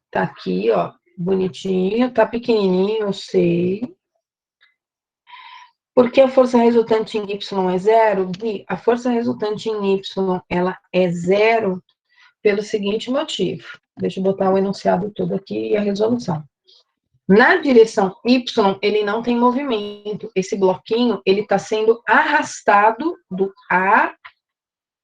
Tá aqui, ó, bonitinho, tá pequenininho, eu sei. Por que a força resultante em Y é zero? Gui, a força resultante em Y, ela é zero pelo seguinte motivo. Deixa eu botar o enunciado todo aqui e a resolução. Na direção Y, ele não tem movimento. Esse bloquinho, ele está sendo arrastado do A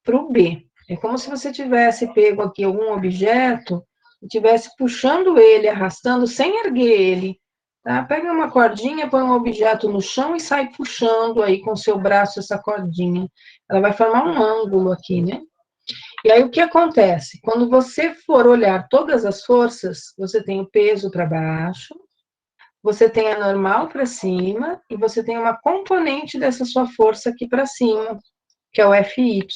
para o B. É como se você tivesse pego aqui algum objeto e tivesse puxando ele, arrastando, sem erguer ele. Tá? Pega uma cordinha, põe um objeto no chão e sai puxando aí com o seu braço essa cordinha. Ela vai formar um ângulo aqui, né? E aí o que acontece? Quando você for olhar todas as forças, você tem o peso para baixo, você tem a normal para cima e você tem uma componente dessa sua força aqui para cima, que é o FY.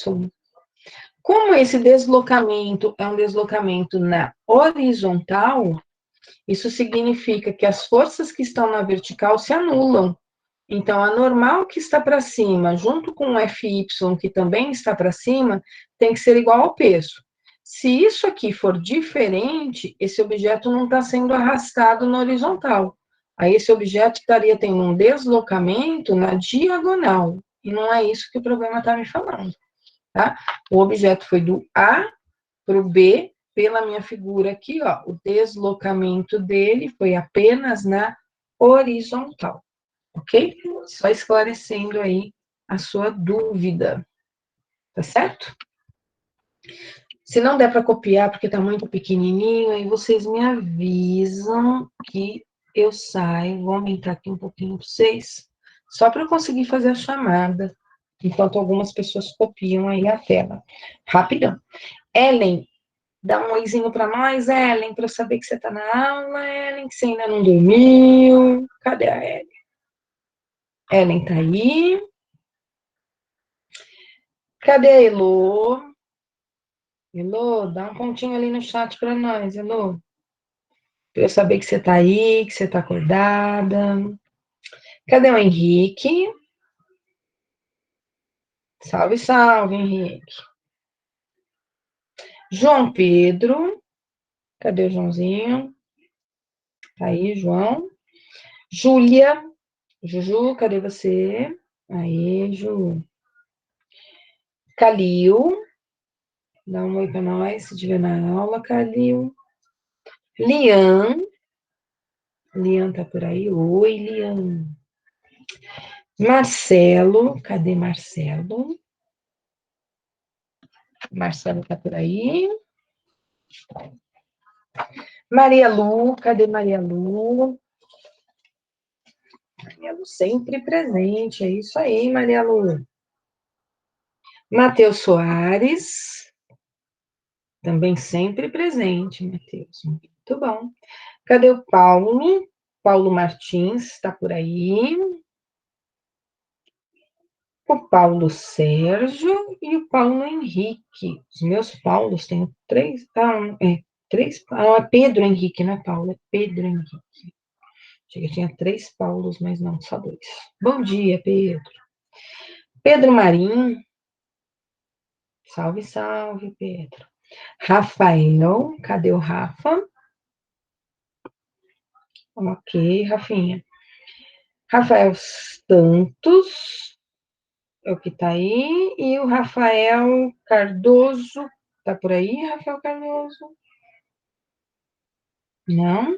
Como esse deslocamento é um deslocamento na horizontal, isso significa que as forças que estão na vertical se anulam. Então, a normal que está para cima, junto com o FY, que também está para cima, tem que ser igual ao peso. Se isso aqui for diferente, esse objeto não está sendo arrastado na horizontal. Aí, esse objeto estaria tendo um deslocamento na diagonal. E não é isso que o problema está me falando. Tá? O objeto foi do A para o B, pela minha figura aqui, ó, o deslocamento dele foi apenas na horizontal, ok? Só esclarecendo aí a sua dúvida, tá certo? Se não der para copiar porque tá muito pequenininho, aí vocês me avisam que eu saio, vou aumentar aqui um pouquinho para vocês, só para eu conseguir fazer a chamada, enquanto algumas pessoas copiam aí a tela. Rapidão. Ellen, dá um oizinho para nós, Ellen, para eu saber que você está na aula, Ellen, que você ainda não dormiu. Cadê a Ellen? Ellen tá aí. Cadê a Elô? Elô, dá um pontinho ali no chat para nós, Elô. Para eu saber que você está aí, que você está acordada. Cadê o Henrique? Salve, salve, Henrique. João Pedro. Cadê o Joãozinho? Tá aí, João. Júlia. Juju, cadê você? Aí, Ju. Calil. Dá um oi para nós, se estiver na aula, Calil. Lian. Lian tá por aí. Oi, Lian. Marcelo. Cadê Marcelo? Marcelo tá por aí. Maria Lu. Cadê Maria Lu? Maria Lu sempre presente. É isso aí, Maria Lu. Matheus Soares. Também sempre presente, Matheus. Muito bom. Cadê o Paulo? Paulo Martins está por aí. O Paulo Sérgio e o Paulo Henrique. Os meus Paulos, tenho três. É Pedro Henrique, não é Paulo, é Pedro Henrique. Achei que tinha três Paulos, mas não, só dois. Bom dia, Pedro. Pedro Marim. Salve, salve, Pedro. Rafael, cadê o Rafa? Ok, Rafinha. Rafael Santos, é o que está aí, e o Rafael Cardoso, está por aí, Rafael Cardoso? Não?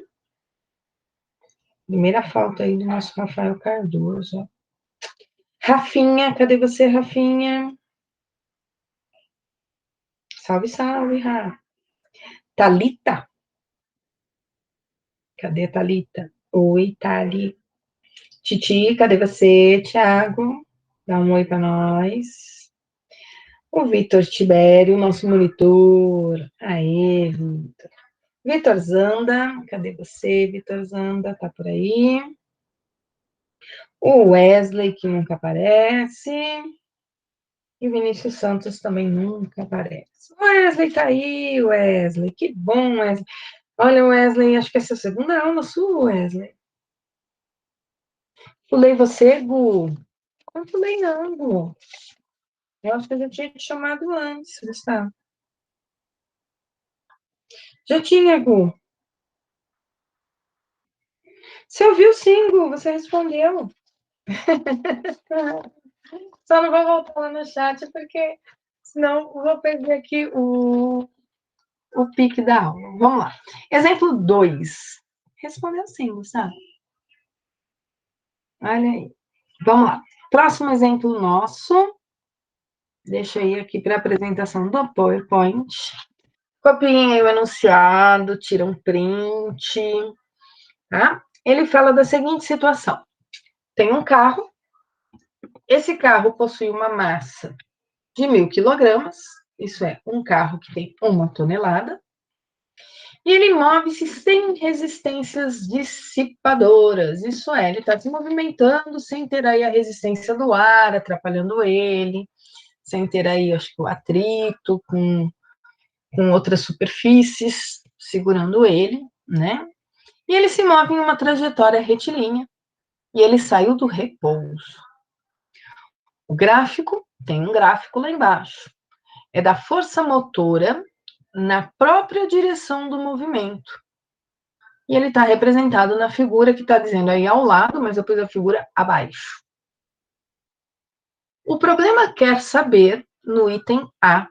Primeira falta aí do nosso Rafael Cardoso. Rafinha, cadê você, Rafinha? Salve, salve, Rafa. Thalita? Cadê a Thalita? Oi, Thali. Titi, cadê você, Thiago? Dá um oi para nós. O Vitor Tibério, nosso monitor. Aê, Vitor. Vitor Zanda, cadê você, Vitor Zanda? Tá por aí. O Wesley, que nunca aparece. E o Vinícius Santos também nunca aparece. O Wesley tá aí, Wesley. Que bom, Wesley. Olha, Wesley, acho que essa é a segunda aula sua, Wesley. Pulei você, Gu? Não pulei não, Gu. Eu acho que eu já tinha te chamado antes, Gustavo. Já tinha, Gu. Você ouviu sim, Gu, você respondeu. Só não vou voltar lá no chat, porque senão vou perder aqui o pique da aula. Vamos lá. Exemplo 2. Respondeu sim, Gustavo. Olha aí. Vamos lá. Próximo exemplo nosso. Deixa eu ir aqui para a apresentação do PowerPoint. Copiem aí o enunciado, tira um print, tá? Ele fala da seguinte situação. Tem um carro, esse carro possui uma massa de 1.000 quilogramas, isso é, um carro que tem 1 tonelada, e ele move-se sem resistências dissipadoras, isso é, ele está se movimentando sem ter aí a resistência do ar atrapalhando ele, sem ter aí, acho que o atrito com outras superfícies segurando ele, né? E ele se move em uma trajetória retilínea e ele saiu do repouso. O gráfico, tem um gráfico lá embaixo, é da força motora na própria direção do movimento. E ele está representado na figura que está dizendo aí ao lado, mas depois a figura abaixo. O problema quer saber, no item A,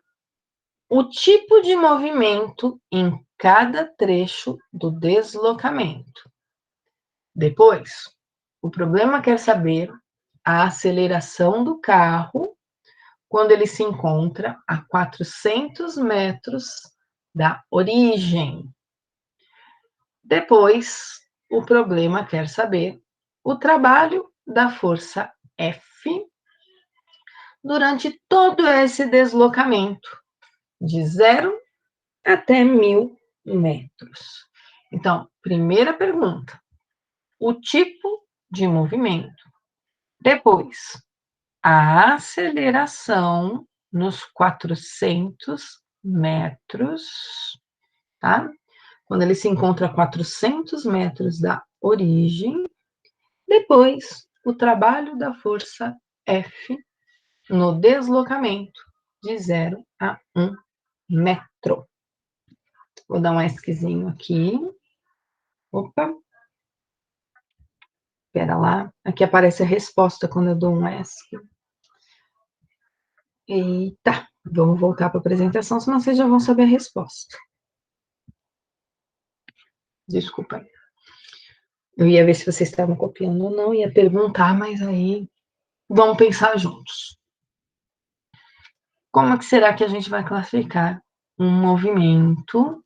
o tipo de movimento em cada trecho do deslocamento. Depois, o problema quer saber a aceleração do carro quando ele se encontra a 400 metros da origem. Depois, o problema quer saber o trabalho da força F durante todo esse deslocamento, de 0 até 1.000 metros. Então, primeira pergunta, o tipo de movimento. Depois, a aceleração nos 400 metros, tá? Quando ele se encontra a 400 metros da origem. Depois, o trabalho da força F no deslocamento de 0 a 1 metro. Vou dar um ESCzinho aqui. Opa. Espera lá. Aqui aparece a resposta quando eu dou um ESC. Eita. Vamos voltar para a apresentação, senão vocês já vão saber a resposta. Desculpa. Eu ia ver se vocês estavam copiando ou não, ia perguntar, mas aí vamos pensar juntos. Como é que será que a gente vai classificar um movimento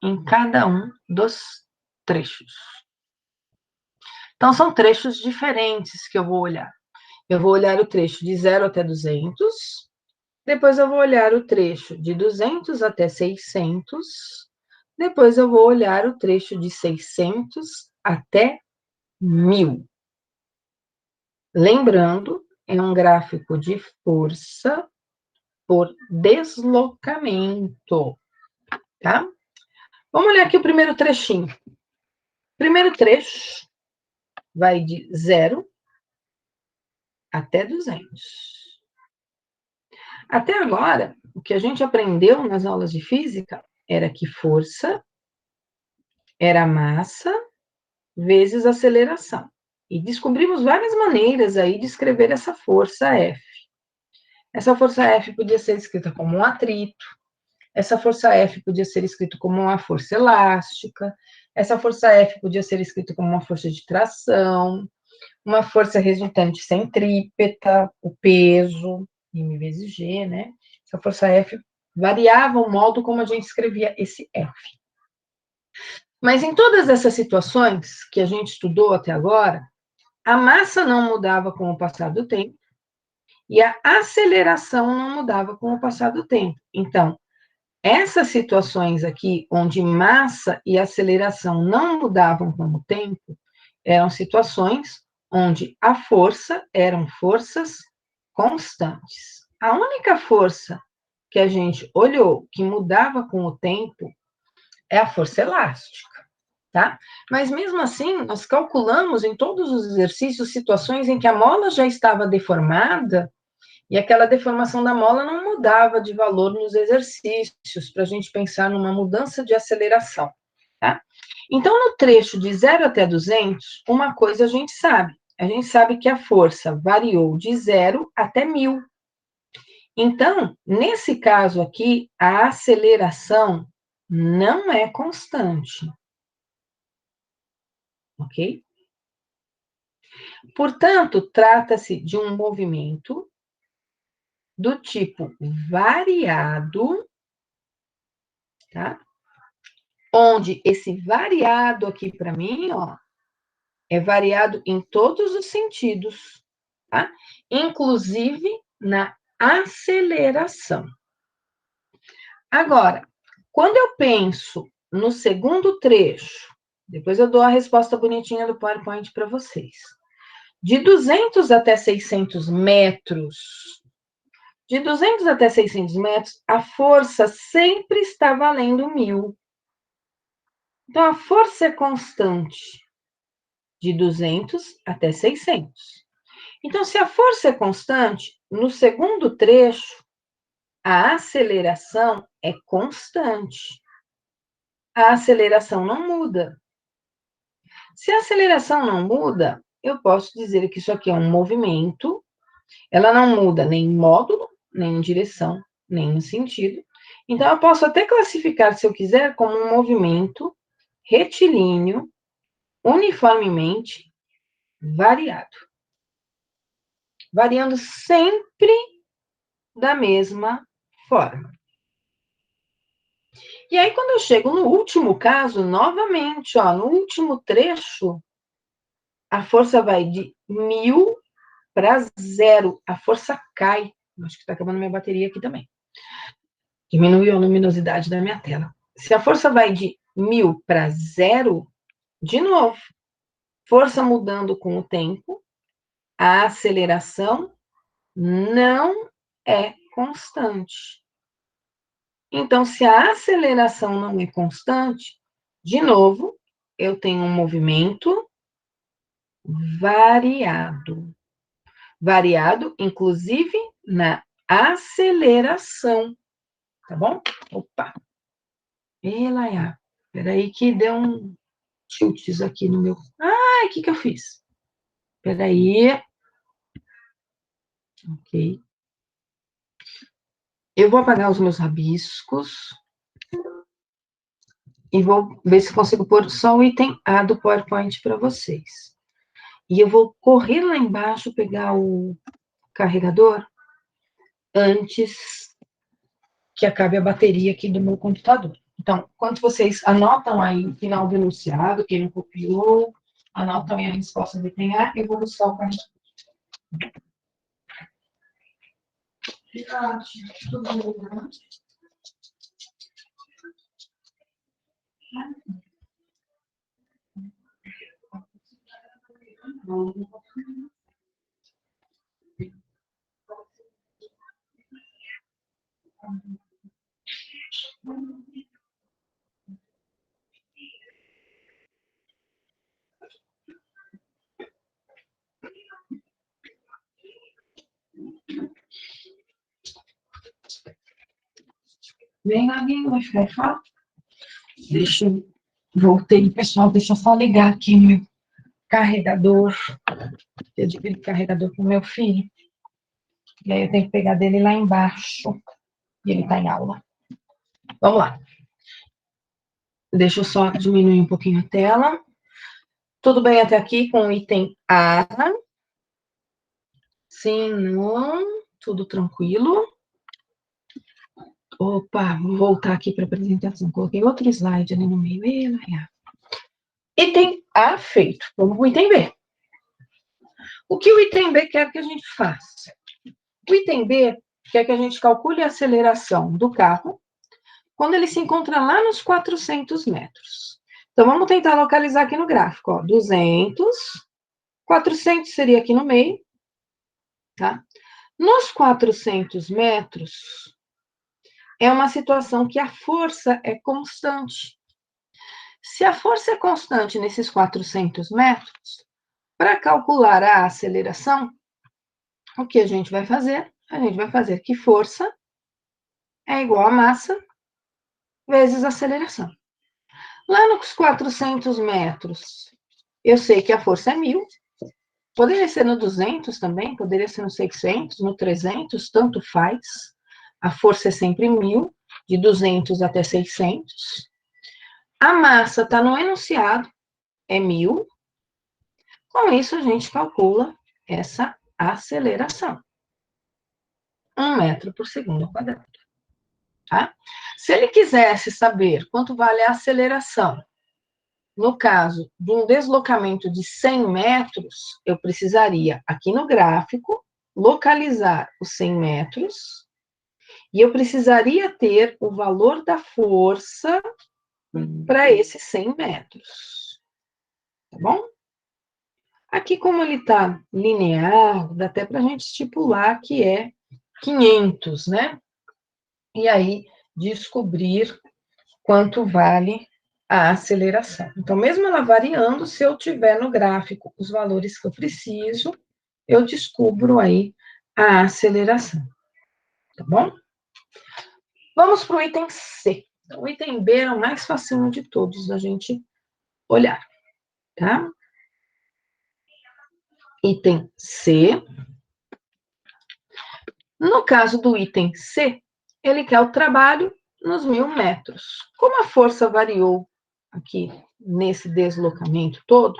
em cada um dos trechos? Então, são trechos diferentes que eu vou olhar. Eu vou olhar o trecho de 0 até 200, depois eu vou olhar o trecho de 200 até 600, depois eu vou olhar o trecho de 600 até 1.000. Lembrando, é um gráfico de força por deslocamento, tá? Vamos olhar aqui o primeiro trechinho. Primeiro trecho vai de 0 até 200. Até agora, o que a gente aprendeu nas aulas de física era que força era massa vezes aceleração. E descobrimos várias maneiras aí de escrever essa força F. Essa força F podia ser escrita como um atrito, essa força F podia ser escrita como uma força elástica, essa força F podia ser escrita como uma força de tração, uma força resultante centrípeta, o peso, M vezes G, né? Essa força F variava o modo como a gente escrevia esse F. Mas em todas essas situações que a gente estudou até agora, a massa não mudava com o passar do tempo e a aceleração não mudava com o passar do tempo. Então, essas situações aqui, onde massa e aceleração não mudavam com o tempo, eram situações onde a força eram forças constantes. A única força que a gente olhou que mudava com o tempo é a força elástica, tá? Mas mesmo assim, nós calculamos em todos os exercícios situações em que a mola já estava deformada e aquela deformação da mola não mudava de valor nos exercícios, para a gente pensar numa mudança de aceleração, tá? Então, no trecho de 0 até 200, uma coisa a gente sabe que a força variou de 0 até 1000. Então, nesse caso aqui, a aceleração não é constante, ok? Portanto, trata-se de um movimento do tipo variado, tá? Onde esse variado aqui para mim, ó, é variado em todos os sentidos, tá? Inclusive na aceleração. Agora, quando eu penso no segundo trecho, depois eu dou a resposta bonitinha do PowerPoint para vocês. De 200 até 600 metros, de 200 até 600 metros, a força sempre está valendo 1000. Então, a força é constante de 200 até 600. Então, se a força é constante, no segundo trecho, a aceleração é constante. A aceleração não muda. Se a aceleração não muda, eu posso dizer que isso aqui é um movimento, ela não muda nem em módulo, nem em direção, nem em sentido. Então, eu posso até classificar, se eu quiser, como um movimento retilíneo, uniformemente variado. Variando sempre da mesma forma. E aí, quando eu chego no último caso, novamente, ó, no último trecho, a força vai de 1000 para 0. A força cai. Acho que está acabando minha bateria aqui também. Diminuiu a luminosidade da minha tela. Se a força vai de 1000 para 0, de novo, força mudando com o tempo, a aceleração não é constante. Então, se a aceleração não é constante, de novo, eu tenho um movimento variado. Variado, inclusive, na aceleração. Tá bom? Opa! Elaia, peraí que deu um tilts aqui no meu... Ai, o que eu fiz? Peraí. Ok. Eu vou apagar os meus rabiscos e vou ver se consigo pôr só o item A do PowerPoint para vocês. E eu vou correr lá embaixo, pegar o carregador, antes que acabe a bateria aqui do meu computador. Então, enquanto vocês anotam aí o final do enunciado, quem não copiou, anotam aí a resposta do item A, eu vou buscar o carregador. Vem alguém, vai ficar fácil? Deixa eu... Voltei, pessoal, deixa eu só ligar aqui meu carregador. Eu divido o carregador com meu filho. E aí eu tenho que pegar dele lá embaixo. E ele está em aula. Vamos lá. Deixa eu só diminuir um pouquinho a tela. Tudo bem até aqui com o item A? Sim, não. Tudo tranquilo. Opa, vou voltar aqui para a apresentação. Coloquei outro slide ali no meio. Item A feito. Vamos para o item B. O que o item B quer que a gente faça? O item B quer que a gente calcule a aceleração do carro quando ele se encontra lá nos 400 metros. Então, vamos tentar localizar aqui no gráfico. Ó, 200, 400 seria aqui no meio, tá? Nos 400 metros, é uma situação que a força é constante. Se a força é constante nesses 400 metros, para calcular a aceleração, o que a gente vai fazer? A gente vai fazer que força é igual a massa vezes aceleração. Lá nos 400 metros, eu sei que a força é 1.000. Poderia ser no 200 também, poderia ser no 600, no 300, tanto faz. A força é sempre 1.000, de 200 até 600. A massa está no enunciado, é 1.000. Com isso, a gente calcula essa aceleração. 1 metro por segundo ao quadrado. Tá? Se ele quisesse saber quanto vale a aceleração, no caso de um deslocamento de 100 metros, eu precisaria, aqui no gráfico, localizar os 100 metros, e eu precisaria ter o valor da força para esses 100 metros. Tá bom? Aqui, como ele está linear, dá até para a gente estipular que é 500, né? E aí, descobrir quanto vale a aceleração. Então, mesmo ela variando, se eu tiver no gráfico os valores que eu preciso, eu descubro aí a aceleração. Tá bom? Vamos para o item C. Então, o item B é o mais facinho de todos da gente olhar, tá? Item C. No caso do item C, ele quer o trabalho nos 1.000 metros. Como a força variou aqui nesse deslocamento todo,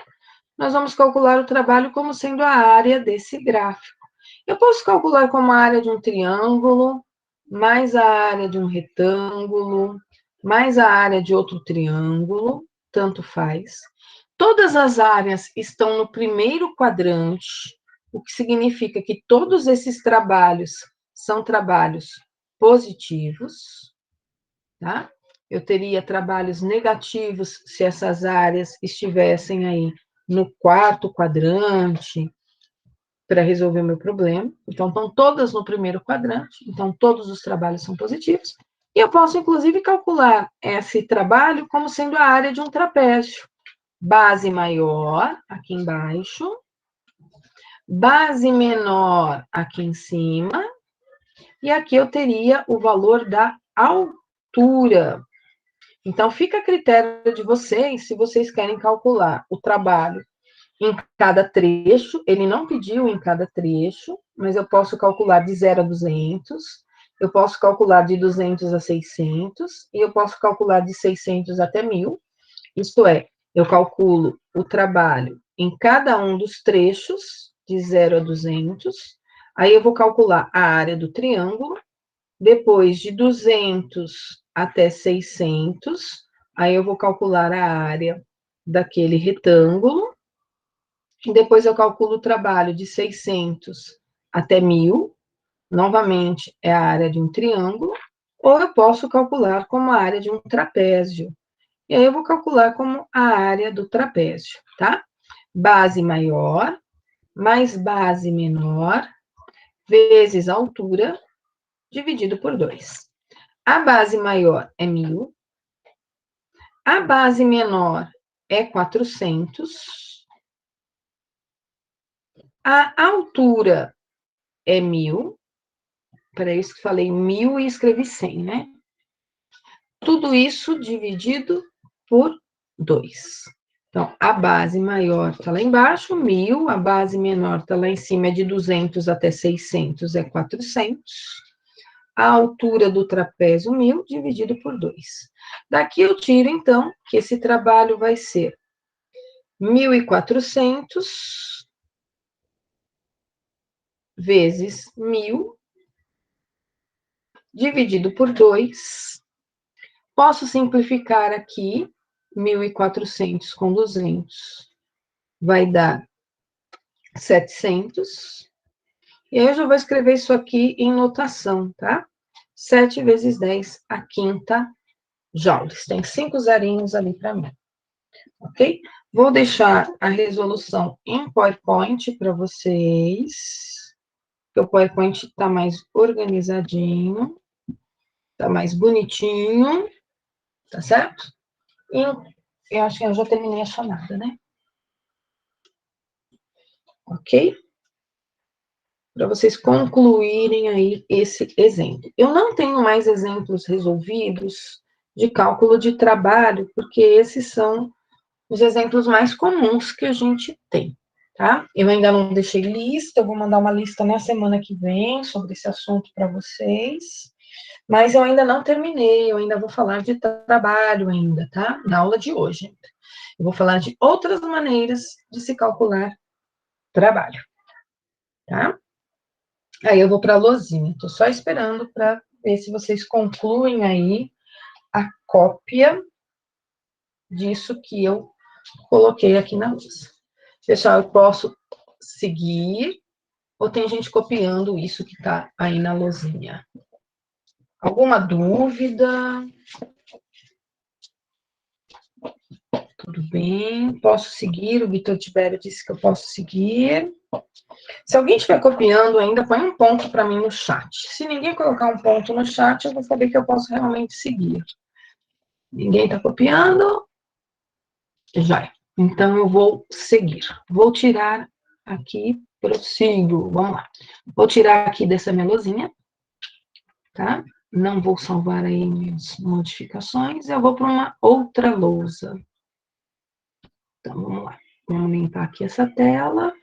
nós vamos calcular o trabalho como sendo a área desse gráfico. Eu posso calcular como a área de um triângulo, mais a área de um retângulo, mais a área de outro triângulo, tanto faz. Todas as áreas estão no primeiro quadrante, o que significa que todos esses trabalhos são trabalhos positivos, tá? Eu teria trabalhos negativos se essas áreas estivessem aí no quarto quadrante para resolver o meu problema. Então, estão todas no primeiro quadrante, então todos os trabalhos são positivos. E eu posso, inclusive, calcular esse trabalho como sendo a área de um trapézio. Base maior, aqui embaixo, base menor aqui em cima, e aqui eu teria o valor da altura. Então, fica a critério de vocês, se vocês querem calcular o trabalho em cada trecho, ele não pediu em cada trecho, mas eu posso calcular de 0 a 200, eu posso calcular de 200 a 600, e eu posso calcular de 600 até 1.000, isto é, eu calculo o trabalho em cada um dos trechos, de 0 a 200, aí eu vou calcular a área do triângulo, depois de 200 até 600, aí eu vou calcular a área daquele retângulo, e depois eu calculo o trabalho de 600 até 1.000, novamente é a área de um triângulo, ou eu posso calcular como a área de um trapézio. E aí eu vou calcular como a área do trapézio, tá? Base maior, mais base menor, vezes a altura, dividido por 2. A base maior é 1.000, a base menor é 400, a altura é 1.000, para isso que falei 1.000 e escrevi 100, né? Tudo isso dividido por 2. Então, a base maior está lá embaixo, 1.000, a base menor está lá em cima, é de 200 até 600, é 400. A altura do trapézio, 1.000, dividido por 2. Daqui eu tiro, então, que esse trabalho vai ser 1.400 vezes 1.000, dividido por 2. Posso simplificar aqui, 1.400 com 200, vai dar 700. E aí eu já vou escrever isso aqui em notação, tá? 7 vezes 10, a quinta joules. Tem 5 zerinhos ali para mim, ok? Vou deixar a resolução em PowerPoint para vocês, porque o PowerPoint está mais organizadinho, está mais bonitinho, tá certo? Eu acho que eu já terminei a chamada, né? Ok? Para vocês concluírem aí esse exemplo. Eu não tenho mais exemplos resolvidos de cálculo de trabalho, porque esses são os exemplos mais comuns que a gente tem, tá? Eu ainda não deixei lista, eu vou mandar uma lista na semana que vem sobre esse assunto para vocês, mas eu ainda não terminei, eu ainda vou falar de trabalho ainda, tá? Na aula de hoje. Eu vou falar de outras maneiras de se calcular trabalho, tá? Aí eu vou para a lousinha, estou só esperando para ver se vocês concluem aí a cópia disso que eu coloquei aqui na lousa. Pessoal, eu posso seguir ou tem gente copiando isso que está aí na lousinha? Alguma dúvida? Tudo bem, posso seguir, o Vitor Tibério disse que eu posso seguir. Se alguém estiver copiando ainda, põe um ponto para mim no chat. Se ninguém colocar um ponto no chat, eu vou saber que eu posso realmente seguir. Ninguém está copiando? Já. Então, eu vou seguir. Vou tirar aqui, prossigo. Vamos lá. Vou tirar aqui dessa melosinha, tá? Não vou salvar aí minhas modificações. Eu vou para uma outra lousa. Então, vamos lá. Vamos limpar aqui essa tela.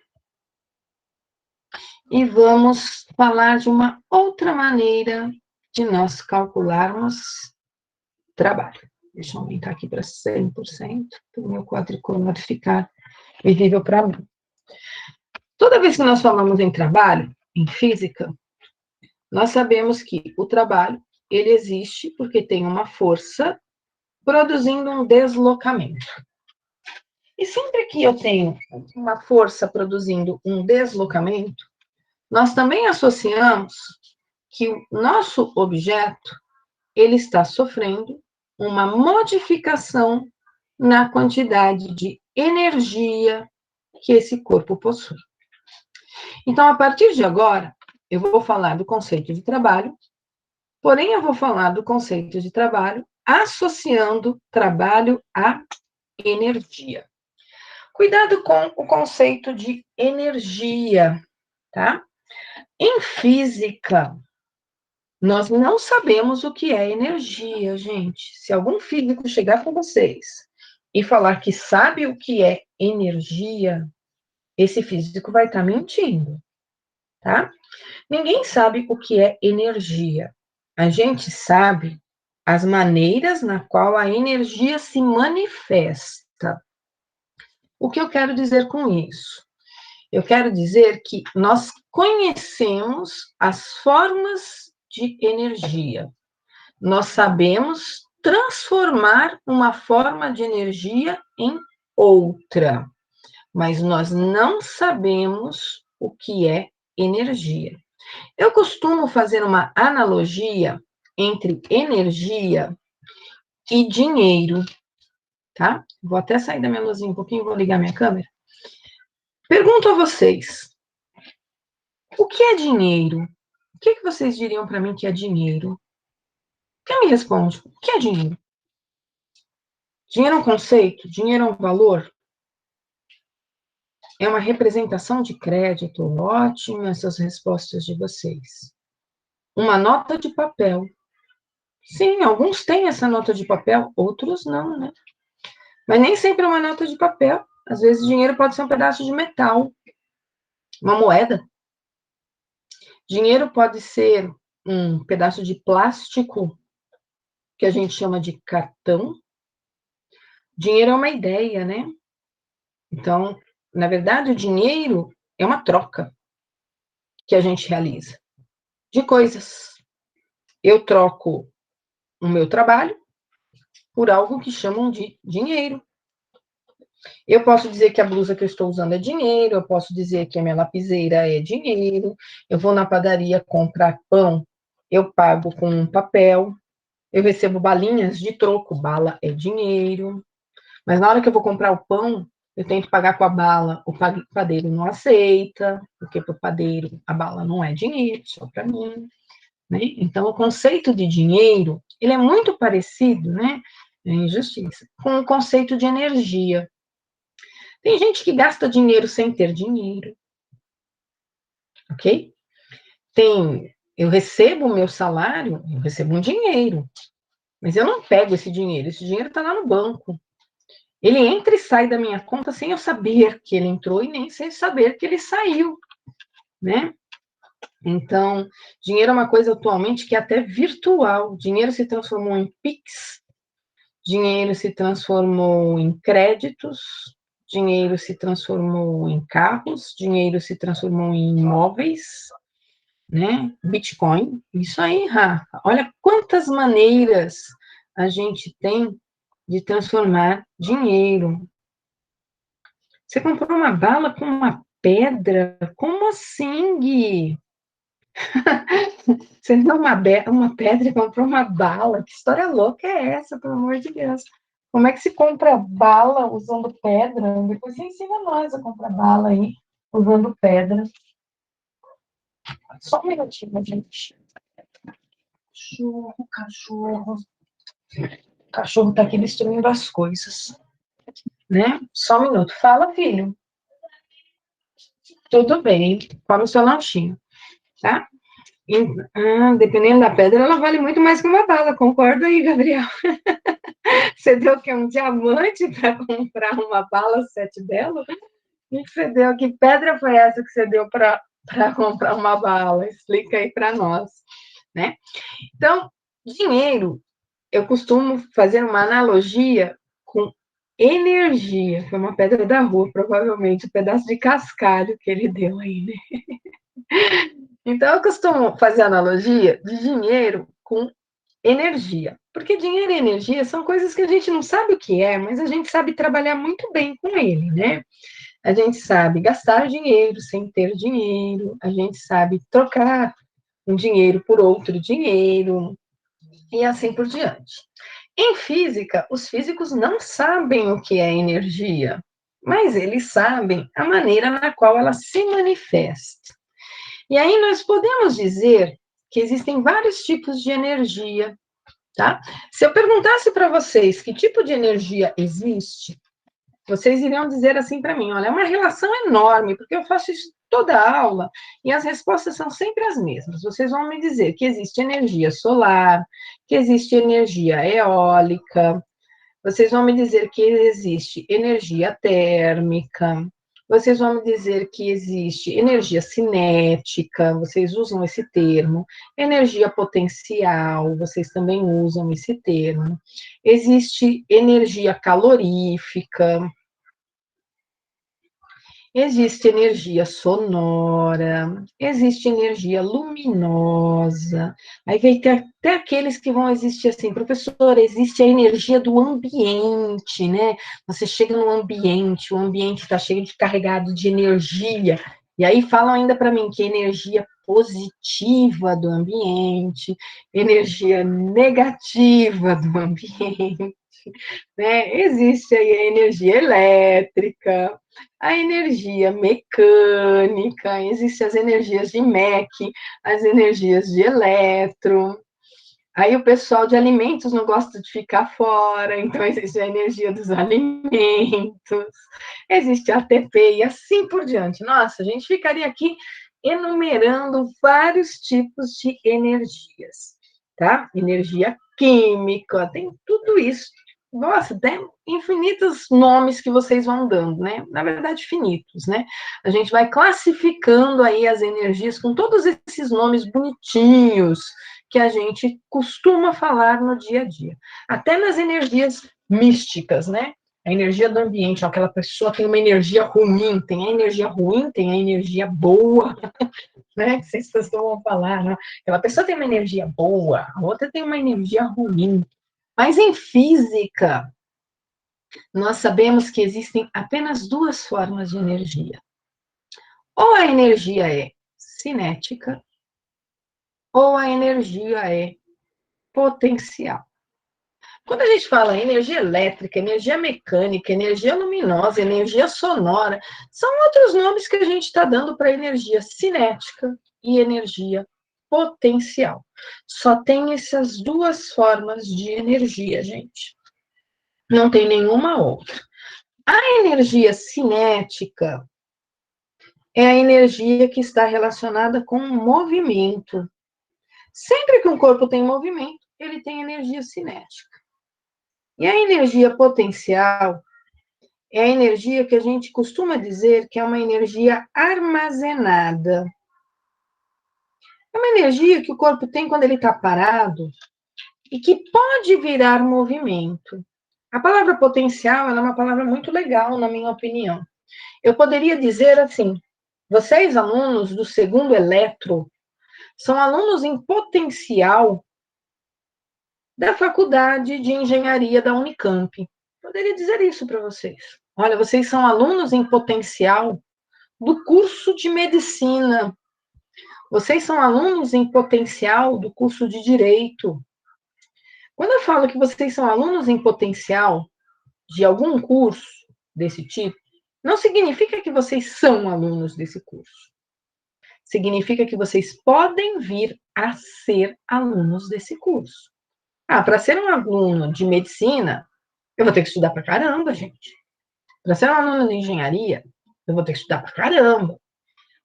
E vamos falar de uma outra maneira de nós calcularmos trabalho. Deixa eu aumentar aqui para 100%, para o meu quadriculado ficar visível para mim. Toda vez que nós falamos em trabalho, em física, nós sabemos que o trabalho, ele existe porque tem uma força produzindo um deslocamento. E sempre que eu tenho uma força produzindo um deslocamento, nós também associamos que o nosso objeto, ele está sofrendo uma modificação na quantidade de energia que esse corpo possui. Então, a partir de agora, eu vou falar do conceito de trabalho, porém eu vou falar do conceito de trabalho associando trabalho à energia. Cuidado com o conceito de energia, tá? Em física, nós não sabemos o que é energia, gente. Se algum físico chegar com vocês e falar que sabe o que é energia, esse físico vai estar mentindo, tá? Ninguém sabe o que é energia. A gente sabe as maneiras na qual a energia se manifesta. O que eu quero dizer com isso? Eu quero dizer que nós conhecemos as formas de energia. Nós sabemos transformar uma forma de energia em outra, mas nós não sabemos o que é energia. Eu costumo fazer uma analogia entre energia e dinheiro, tá? Vou até sair da minha luzinha um pouquinho, vou ligar minha câmera. Pergunto a vocês, o que é dinheiro? O que vocês diriam para mim que é dinheiro? Quem me responde? O que é dinheiro? Dinheiro é um conceito? Dinheiro é um valor? É uma representação de crédito? Ótimo, essas respostas de vocês. Uma nota de papel. Sim, alguns têm essa nota de papel, outros não, né? Mas nem sempre é uma nota de papel. Às vezes, dinheiro pode ser um pedaço de metal, uma moeda. Dinheiro pode ser um pedaço de plástico, que a gente chama de cartão. Dinheiro é uma ideia, né? Então, na verdade, o dinheiro é uma troca que a gente realiza de coisas. Eu troco o meu trabalho por algo que chamam de dinheiro. Eu posso dizer que a blusa que eu estou usando é dinheiro, eu posso dizer que a minha lapiseira é dinheiro, eu vou na padaria comprar pão, eu pago com um papel, eu recebo balinhas de troco, bala é dinheiro, mas na hora que eu vou comprar o pão, eu tento pagar com a bala, o padeiro não aceita, porque para o padeiro a bala não é dinheiro, só para mim, né? Então, o conceito de dinheiro, ele é muito parecido, né, É injustiça. Com o conceito de energia. Tem gente que gasta dinheiro sem ter dinheiro, ok? Eu recebo o meu salário, eu recebo um dinheiro, mas eu não pego esse dinheiro está lá no banco. Ele entra e sai da minha conta sem eu saber que ele entrou e nem sem saber que ele saiu, né? Então, dinheiro é uma coisa atualmente que é até virtual. Dinheiro se transformou em Pix, dinheiro se transformou em créditos, dinheiro se transformou em carros, dinheiro se transformou em imóveis, né? Bitcoin, isso aí, Rafa. Olha quantas maneiras a gente tem de transformar dinheiro. Você comprou uma bala com uma pedra? Como assim, Gui? Você deu uma pedra e comprou uma bala? Que história louca é essa, pelo amor de Deus? Como é que se compra bala usando pedra? Depois você ensina nós a comprar bala aí, usando pedra. Só um minutinho, gente. Cachorro, cachorro. O cachorro tá aqui destruindo as coisas, né? Só um minuto. Fala, filho. Tudo bem. Come o seu lanchinho, tá? Dependendo da pedra, ela vale muito mais que uma bala. Concorda aí, Gabriel? Você deu o quê? Um diamante para comprar uma bala 7 dela? O que você deu? Que pedra foi essa que você deu para comprar uma bala? Explica aí para nós, né? Então, dinheiro, eu costumo fazer uma analogia com energia. Foi uma pedra da rua, provavelmente, um pedaço de cascalho que ele deu aí, né? Então, eu costumo fazer analogia de dinheiro com energia. Porque dinheiro e energia são coisas que a gente não sabe o que é, mas a gente sabe trabalhar muito bem com ele, né? A gente sabe gastar dinheiro sem ter dinheiro, a gente sabe trocar um dinheiro por outro dinheiro, e assim por diante. Em física, os físicos não sabem o que é energia, mas eles sabem a maneira na qual ela se manifesta. E aí nós podemos dizer que existem vários tipos de energia, tá? Se eu perguntasse para vocês que tipo de energia existe, vocês iriam dizer assim para mim, olha, é uma relação enorme, porque eu faço isso toda a aula e as respostas são sempre as mesmas. Vocês vão me dizer que existe energia solar, que existe energia eólica, vocês vão me dizer que existe energia térmica, vocês vão me dizer que existe energia cinética, vocês usam esse termo, energia potencial, vocês também usam esse termo. Existe energia calorífica, existe energia sonora, existe energia luminosa. Aí vai ter até aqueles que vão existir assim, professor, existe a energia do ambiente, né? Você chega no ambiente, o ambiente está cheio de carregado de energia. E aí falam ainda para mim que energia positiva do ambiente, energia negativa do ambiente, né? Existe aí a energia elétrica, a energia mecânica, existem as energias de MEC, as energias de eletro. Aí o pessoal de alimentos não gosta de ficar fora, então existe a energia dos alimentos, existe a ATP e assim por diante. Nossa, a gente ficaria aqui enumerando vários tipos de energias, tá? Energia química, tem tudo isso. Nossa, tem infinitos nomes que vocês vão dando, né? Na verdade, finitos, né? A gente vai classificando aí as energias com todos esses nomes bonitinhos que a gente costuma falar no dia a dia. Até nas energias místicas, né? A energia do ambiente, aquela pessoa tem uma energia ruim, tem a energia ruim, tem a energia boa, né? Que vocês costumam falar, né? Aquela pessoa tem uma energia boa, a outra tem uma energia ruim. Mas em física, nós sabemos que existem apenas duas formas de energia. Ou a energia é cinética, ou a energia é potencial. Quando a gente fala energia elétrica, energia mecânica, energia luminosa, energia sonora, são outros nomes que a gente está dando para energia cinética e energia potencial. Só tem essas duas formas de energia, gente. Não tem nenhuma outra. A energia cinética é a energia que está relacionada com o movimento. Sempre que um corpo tem movimento, ele tem energia cinética. E a energia potencial é a energia que a gente costuma dizer que é uma energia armazenada. É uma energia que o corpo tem quando ele está parado e que pode virar movimento. A palavra potencial é uma palavra muito legal, na minha opinião. Eu poderia dizer assim: vocês, alunos do segundo eletro, são alunos em potencial da Faculdade de Engenharia da Unicamp. Poderia dizer isso para vocês. Olha, vocês são alunos em potencial do curso de medicina. Vocês são alunos em potencial do curso de direito. Quando eu falo que vocês são alunos em potencial de algum curso desse tipo, não significa que vocês são alunos desse curso. Significa que vocês podem vir a ser alunos desse curso. Para ser um aluno de medicina, eu vou ter que estudar pra caramba, gente. Para ser um aluno de engenharia, eu vou ter que estudar pra caramba.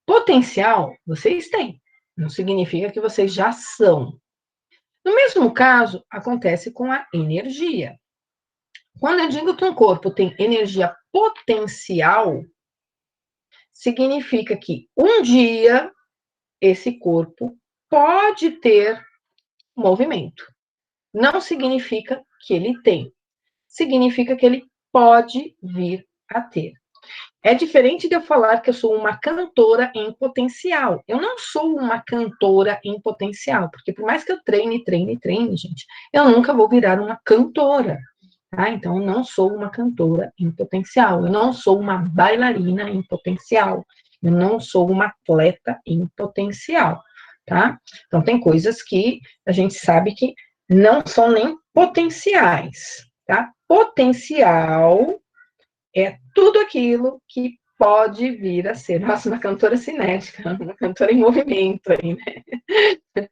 Potencial, vocês têm. Não significa que vocês já são. No mesmo caso, acontece com a energia. Quando eu digo que um corpo tem energia potencial, significa que um dia esse corpo pode ter movimento. Não significa que ele tem. Significa que ele pode vir a ter. É diferente de eu falar que eu sou uma cantora em potencial. Eu não sou uma cantora em potencial, porque por mais que eu treine, gente, eu nunca vou virar uma cantora. Tá? Então, eu não sou uma cantora em potencial. Eu não sou uma bailarina em potencial. Eu não sou uma atleta em potencial. Tá? Então, tem coisas que a gente sabe que não são nem potenciais. Tá? Potencial é tudo aquilo que pode vir a ser. Nossa, uma cantora cinética, uma cantora em movimento aí, né?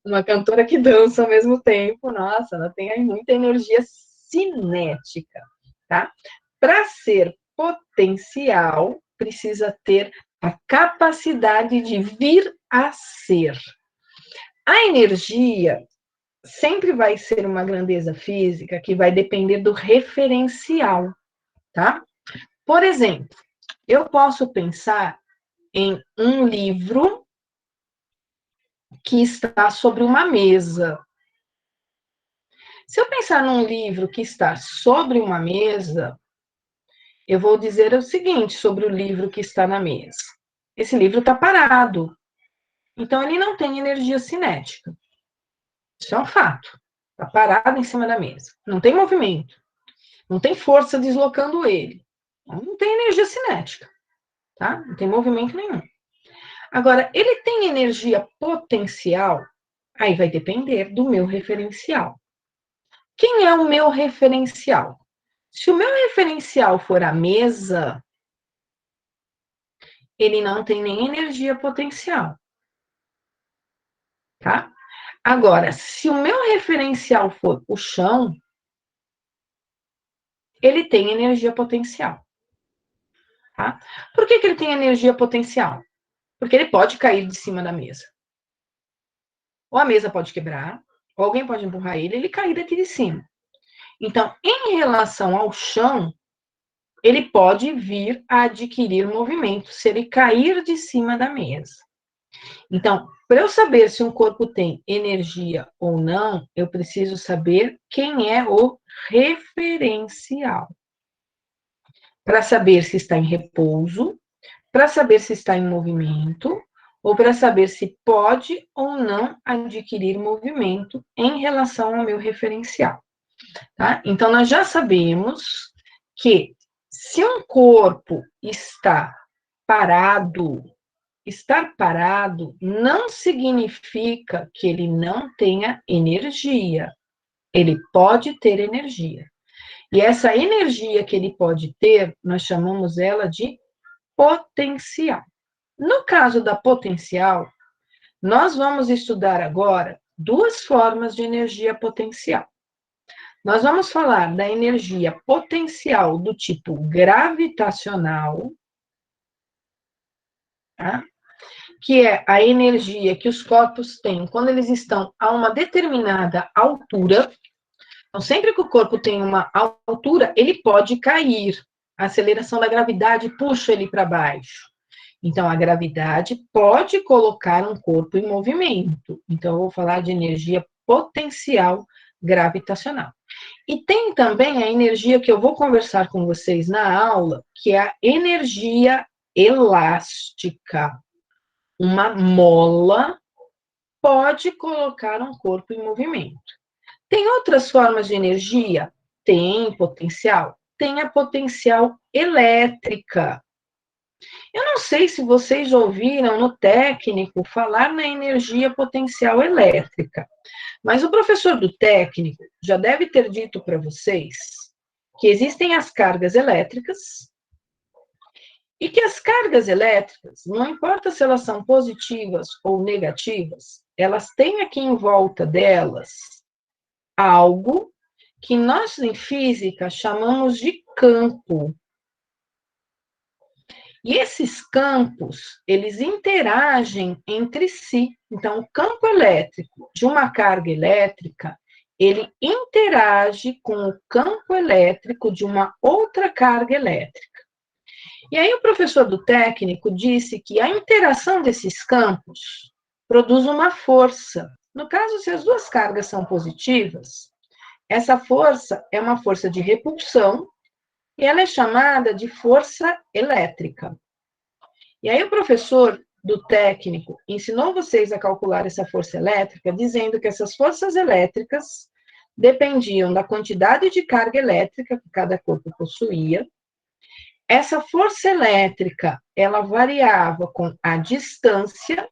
Uma cantora que dança ao mesmo tempo. Nossa, ela tem aí muita energia cinética, tá? Para ser potencial, precisa ter a capacidade de vir a ser. A energia sempre vai ser uma grandeza física que vai depender do referencial, tá? Por exemplo, eu posso pensar em um livro que está sobre uma mesa. Se eu pensar num livro que está sobre uma mesa, eu vou dizer o seguinte sobre o livro que está na mesa. Esse livro está parado, então ele não tem energia cinética. Isso é um fato. Está parado em cima da mesa. Não tem movimento. Não tem força deslocando ele. Não tem energia cinética. Tá? Não tem movimento nenhum. Agora, ele tem energia potencial? Aí vai depender do meu referencial. Quem é o meu referencial? Se o meu referencial for a mesa, ele não tem nem energia potencial. Tá? Agora, se o meu referencial for o chão, ele tem energia potencial. Tá? Por que ele tem energia potencial? Porque ele pode cair de cima da mesa. Ou a mesa pode quebrar, ou alguém pode empurrar ele cair daqui de cima. Então, em relação ao chão, ele pode vir a adquirir movimento se ele cair de cima da mesa. Então, para eu saber se um corpo tem energia ou não, eu preciso saber quem é o referencial. Para saber se está em repouso, para saber se está em movimento, ou para saber se pode ou não adquirir movimento em relação ao meu referencial. Tá? Então, nós já sabemos que se um corpo está parado, estar parado não significa que ele não tenha energia. Ele pode ter energia. E essa energia que ele pode ter, nós chamamos ela de potencial. No caso da potencial, nós vamos estudar agora duas formas de energia potencial. Nós vamos falar da energia potencial do tipo gravitacional, tá? Que é a energia que os corpos têm quando eles estão a uma determinada altura. Então, sempre que o corpo tem uma altura, ele pode cair. A aceleração da gravidade puxa ele para baixo. Então, a gravidade pode colocar um corpo em movimento. Então, eu vou falar de energia potencial gravitacional. E tem também a energia que eu vou conversar com vocês na aula, que é a energia elástica. Uma mola pode colocar um corpo em movimento. Tem outras formas de energia? Tem potencial. Tem a potencial elétrica. Eu não sei se vocês já ouviram no técnico falar na energia potencial elétrica, mas o professor do técnico já deve ter dito para vocês que existem as cargas elétricas e que as cargas elétricas, não importa se elas são positivas ou negativas, elas têm aqui em volta delas algo que nós em física chamamos de campo. E esses campos, eles interagem entre si. Então, o campo elétrico de uma carga elétrica, ele interage com o campo elétrico de uma outra carga elétrica. E aí o professor do técnico disse que a interação desses campos produz uma força. No caso, se as duas cargas são positivas, essa força é uma força de repulsão e ela é chamada de força elétrica. E aí o professor do técnico ensinou vocês a calcular essa força elétrica, dizendo que essas forças elétricas dependiam da quantidade de carga elétrica que cada corpo possuía. Essa força elétrica, ela variava com a distância,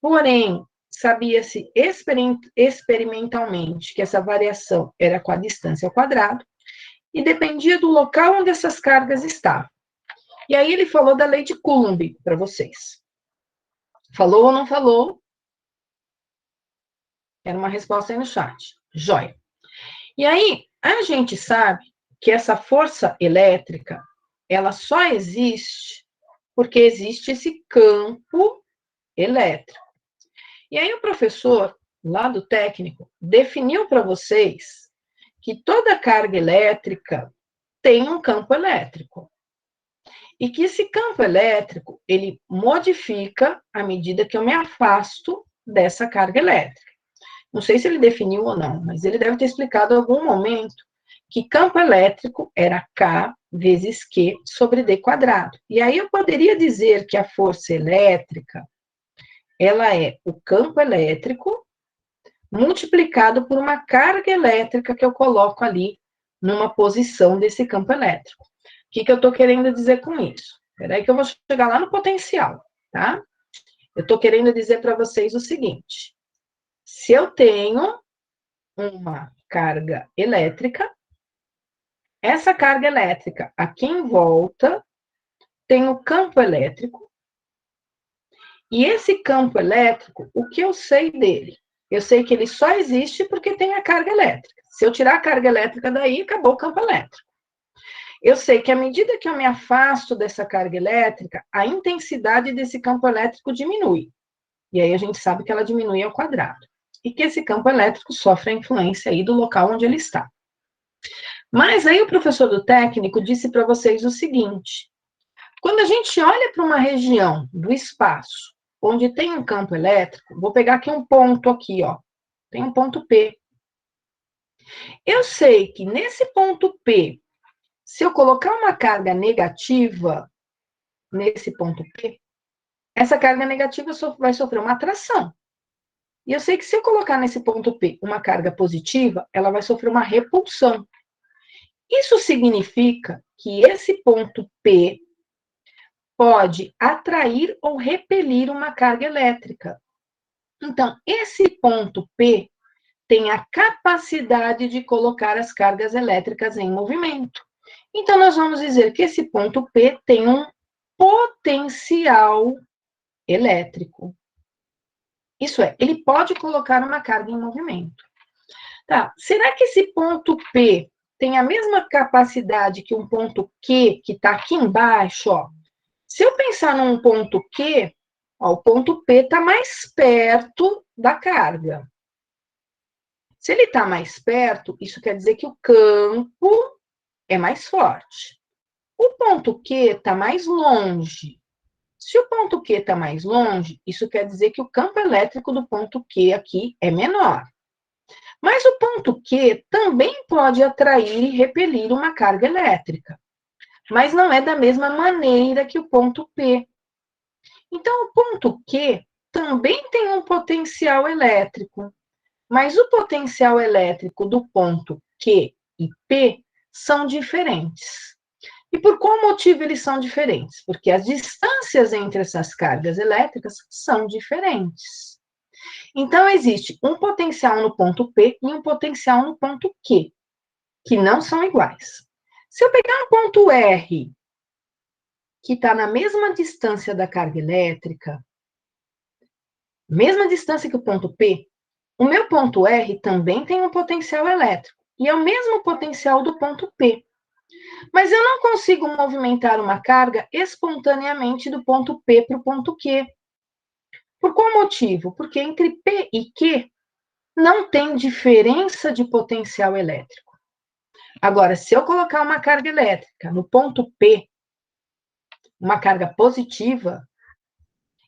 porém, sabia-se experimentalmente que essa variação era com a distância ao quadrado, e dependia do local onde essas cargas estavam. E aí ele falou da lei de Coulomb para vocês. Falou ou não falou? Era uma resposta aí no chat. Joia. E aí, a gente sabe que essa força elétrica, ela só existe porque existe esse campo elétrico. E aí o professor, lá do técnico, definiu para vocês que toda carga elétrica tem um campo elétrico. E que esse campo elétrico, ele modifica à medida que eu me afasto dessa carga elétrica. Não sei se ele definiu ou não, mas ele deve ter explicado em algum momento que campo elétrico era K vezes Q sobre D quadrado. E aí eu poderia dizer que a força elétrica, ela é o campo elétrico multiplicado por uma carga elétrica que eu coloco ali numa posição desse campo elétrico. O que eu estou querendo dizer com isso? Espera aí que eu vou chegar lá no potencial, tá? Eu estou querendo dizer para vocês o seguinte: se eu tenho uma carga elétrica, essa carga elétrica aqui em volta tem o campo elétrico, e esse campo elétrico, o que eu sei dele? Eu sei que ele só existe porque tem a carga elétrica. Se eu tirar a carga elétrica daí, acabou o campo elétrico. Eu sei que à medida que eu me afasto dessa carga elétrica, a intensidade desse campo elétrico diminui. E aí a gente sabe que ela diminui ao quadrado. E que esse campo elétrico sofre a influência aí do local onde ele está. Mas aí o professor do técnico disse para vocês o seguinte: quando a gente olha para uma região do espaço onde tem um campo elétrico, vou pegar aqui um ponto aqui, ó. Tem um ponto P. Eu sei que nesse ponto P, se eu colocar uma carga negativa nesse ponto P, essa carga negativa vai sofrer uma atração. E eu sei que se eu colocar nesse ponto P uma carga positiva, ela vai sofrer uma repulsão. Isso significa que esse ponto P pode atrair ou repelir uma carga elétrica. Então, esse ponto P tem a capacidade de colocar as cargas elétricas em movimento. Então, nós vamos dizer que esse ponto P tem um potencial elétrico. Isso é, ele pode colocar uma carga em movimento. Tá, será que esse ponto P tem a mesma capacidade que um ponto Q, que está aqui embaixo, ó? Se eu pensar num ponto Q, ó, o ponto P está mais perto da carga. Se ele está mais perto, isso quer dizer que o campo é mais forte. O ponto Q está mais longe. Se o ponto Q está mais longe, isso quer dizer que o campo elétrico do ponto Q aqui é menor. Mas o ponto Q também pode atrair e repelir uma carga elétrica, mas não é da mesma maneira que o ponto P. Então, o ponto Q também tem um potencial elétrico, mas o potencial elétrico do ponto Q e P são diferentes. E por qual motivo eles são diferentes? Porque as distâncias entre essas cargas elétricas são diferentes. Então, existe um potencial no ponto P e um potencial no ponto Q, que não são iguais. Se eu pegar um ponto R, que está na mesma distância da carga elétrica, mesma distância que o ponto P, o meu ponto R também tem um potencial elétrico, e é o mesmo potencial do ponto P. Mas eu não consigo movimentar uma carga espontaneamente do ponto P para o ponto Q. Por qual motivo? Porque entre P e Q não tem diferença de potencial elétrico. Agora, se eu colocar uma carga elétrica no ponto P, uma carga positiva,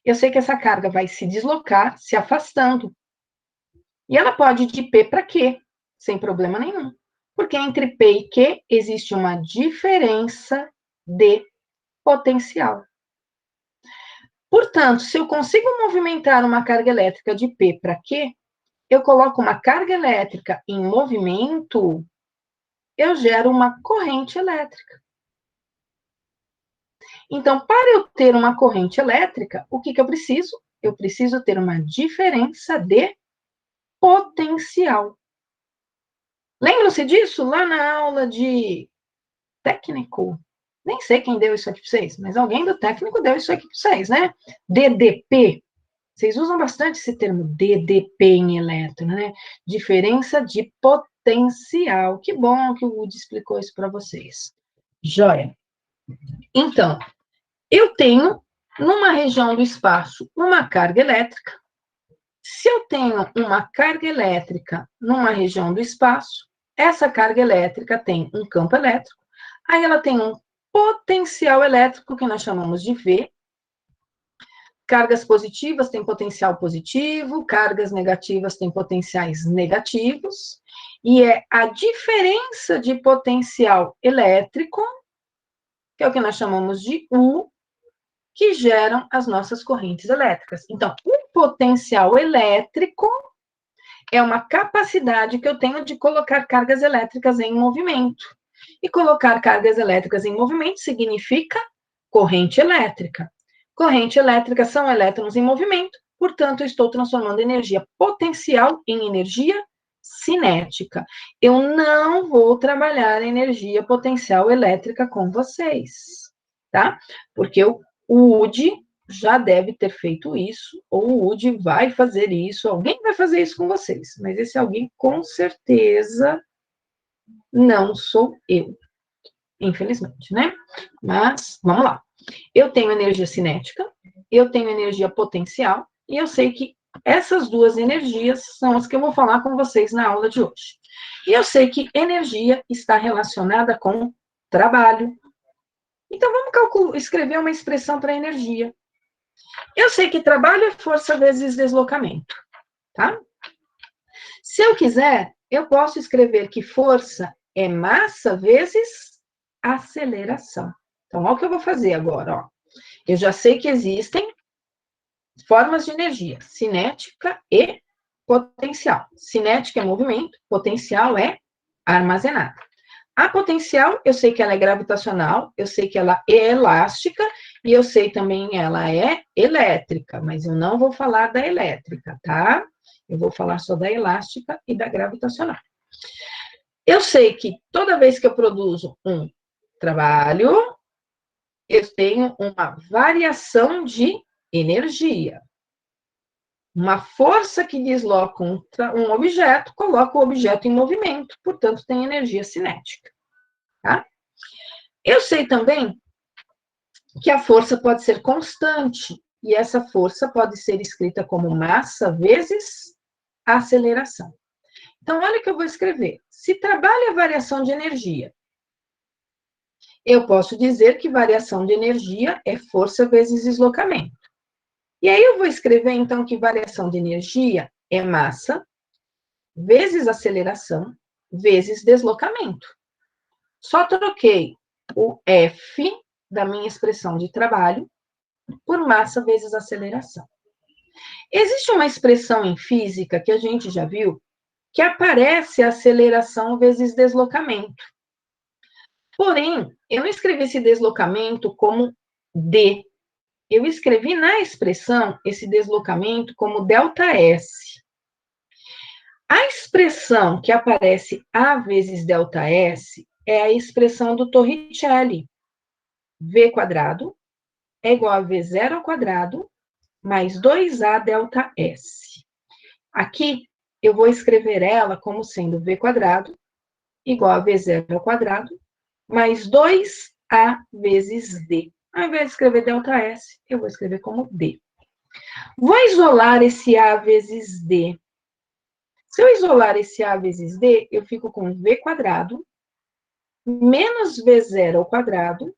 eu sei que essa carga vai se deslocar, se afastando. E ela pode ir de P para Q, sem problema nenhum. Porque entre P e Q existe uma diferença de potencial. Portanto, se eu consigo movimentar uma carga elétrica de P para Q, eu coloco uma carga elétrica em movimento, eu gero uma corrente elétrica. Então, para eu ter uma corrente elétrica, o que eu preciso? Eu preciso ter uma diferença de potencial. Lembram-se disso lá na aula de técnico? Nem sei quem deu isso aqui para vocês, mas alguém do técnico deu isso aqui para vocês, né? DDP. Vocês usam bastante esse termo DDP em elétron, né? Diferença de potencial. Que bom que o Woody explicou isso para vocês. Joia. Então, eu tenho, numa região do espaço, uma carga elétrica. Se eu tenho uma carga elétrica numa região do espaço, essa carga elétrica tem um campo elétrico, aí ela tem um potencial elétrico, que nós chamamos de V. Cargas positivas têm potencial positivo, cargas negativas têm potenciais negativos, e é a diferença de potencial elétrico, que é o que nós chamamos de U, que geram as nossas correntes elétricas. Então, o potencial elétrico é uma capacidade que eu tenho de colocar cargas elétricas em movimento. E colocar cargas elétricas em movimento significa corrente elétrica. Corrente elétrica são elétrons em movimento, portanto, eu estou transformando energia potencial em energia cinética. Eu não vou trabalhar energia potencial elétrica com vocês, tá? Porque o UD já deve ter feito isso, ou o UD vai fazer isso, alguém vai fazer isso com vocês, mas esse alguém, com certeza, não sou eu, infelizmente, né? Mas, vamos lá. Eu tenho energia cinética, eu tenho energia potencial, e eu sei que essas duas energias são as que eu vou falar com vocês na aula de hoje. E eu sei que energia está relacionada com trabalho. Então, vamos escrever uma expressão para energia. Eu sei que trabalho é força vezes deslocamento, tá? Se eu quiser, eu posso escrever que força é massa vezes aceleração. Então, olha o que eu vou fazer agora, ó. Eu já sei que existem formas de energia, cinética e potencial. Cinética é movimento, potencial é armazenada. A potencial, eu sei que ela é gravitacional, eu sei que ela é elástica, e eu sei também ela é elétrica, mas eu não vou falar da elétrica, tá? Eu vou falar só da elástica e da gravitacional. Eu sei que toda vez que eu produzo um trabalho, eu tenho uma variação de energia. Uma força que desloca um objeto, coloca o objeto em movimento, portanto, tem energia cinética. Tá? Eu sei também que a força pode ser constante, e essa força pode ser escrita como massa vezes aceleração. Então, olha o que eu vou escrever. Se trabalho é variação de energia, eu posso dizer que variação de energia é força vezes deslocamento. E aí eu vou escrever, então, que variação de energia é massa vezes aceleração vezes deslocamento. Só troquei o F da minha expressão de trabalho por massa vezes aceleração. Existe uma expressão em física que a gente já viu que aparece aceleração vezes deslocamento. Porém, eu não escrevi esse deslocamento como D. Eu escrevi na expressão esse deslocamento como ΔS. A expressão que aparece A vezes ΔS é a expressão do Torricelli. V quadrado é igual a V0 ao quadrado mais 2A ΔS. Aqui, eu vou escrever ela como sendo V quadrado igual a V0 ao quadrado mais 2A vezes D. Ao invés de escrever ΔS, eu vou escrever como D. Vou isolar esse A vezes D. Se eu isolar esse A vezes D, eu fico com V quadrado menos V0 ao quadrado.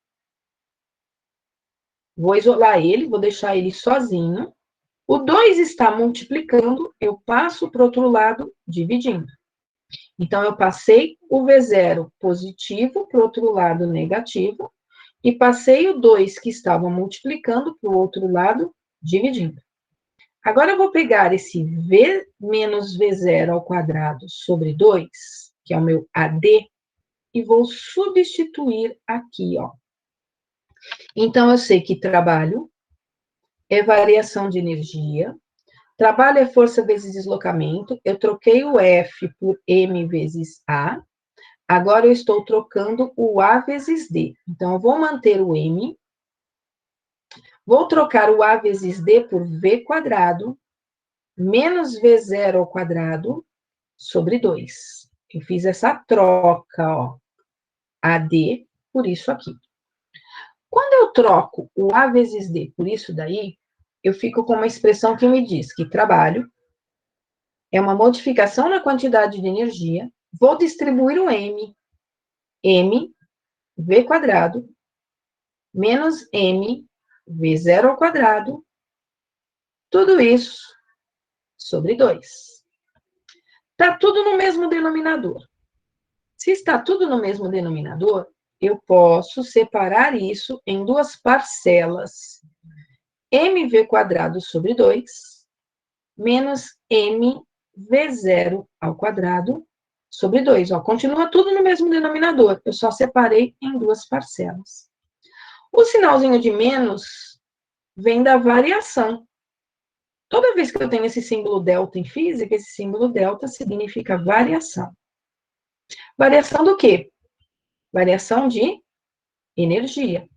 Vou isolar ele, vou deixar ele sozinho. O 2 está multiplicando, eu passo para o outro lado, dividindo. Então, eu passei o V0 positivo para o outro lado negativo, e passei o 2 que estava multiplicando para o outro lado, dividindo. Agora, eu vou pegar esse V menos V0 ao quadrado sobre 2, que é o meu AD, e vou substituir aqui, ó. Então, eu sei que trabalho é variação de energia, trabalho é força vezes deslocamento, eu troquei o F por M vezes A, agora eu estou trocando o A vezes D. Então, eu vou manter o M, vou trocar o A vezes D por V quadrado, menos V0 ao quadrado, sobre 2. Eu fiz essa troca, ó, AD por isso aqui. Quando eu troco o A vezes D por isso daí, eu fico com uma expressão que me diz que trabalho é uma modificação na quantidade de energia, vou distribuir o M, M, V quadrado, menos M, V0 ao quadrado, tudo isso sobre 2. Está tudo no mesmo denominador. Se está tudo no mesmo denominador, eu posso separar isso em duas parcelas. mv quadrado sobre 2, menos mv0 ao quadrado sobre 2. Ó, continua tudo no mesmo denominador, eu só separei em duas parcelas. O sinalzinho de menos vem da variação. Toda vez que eu tenho esse símbolo delta em física, esse símbolo delta significa variação. Variação do quê? Variação de energia.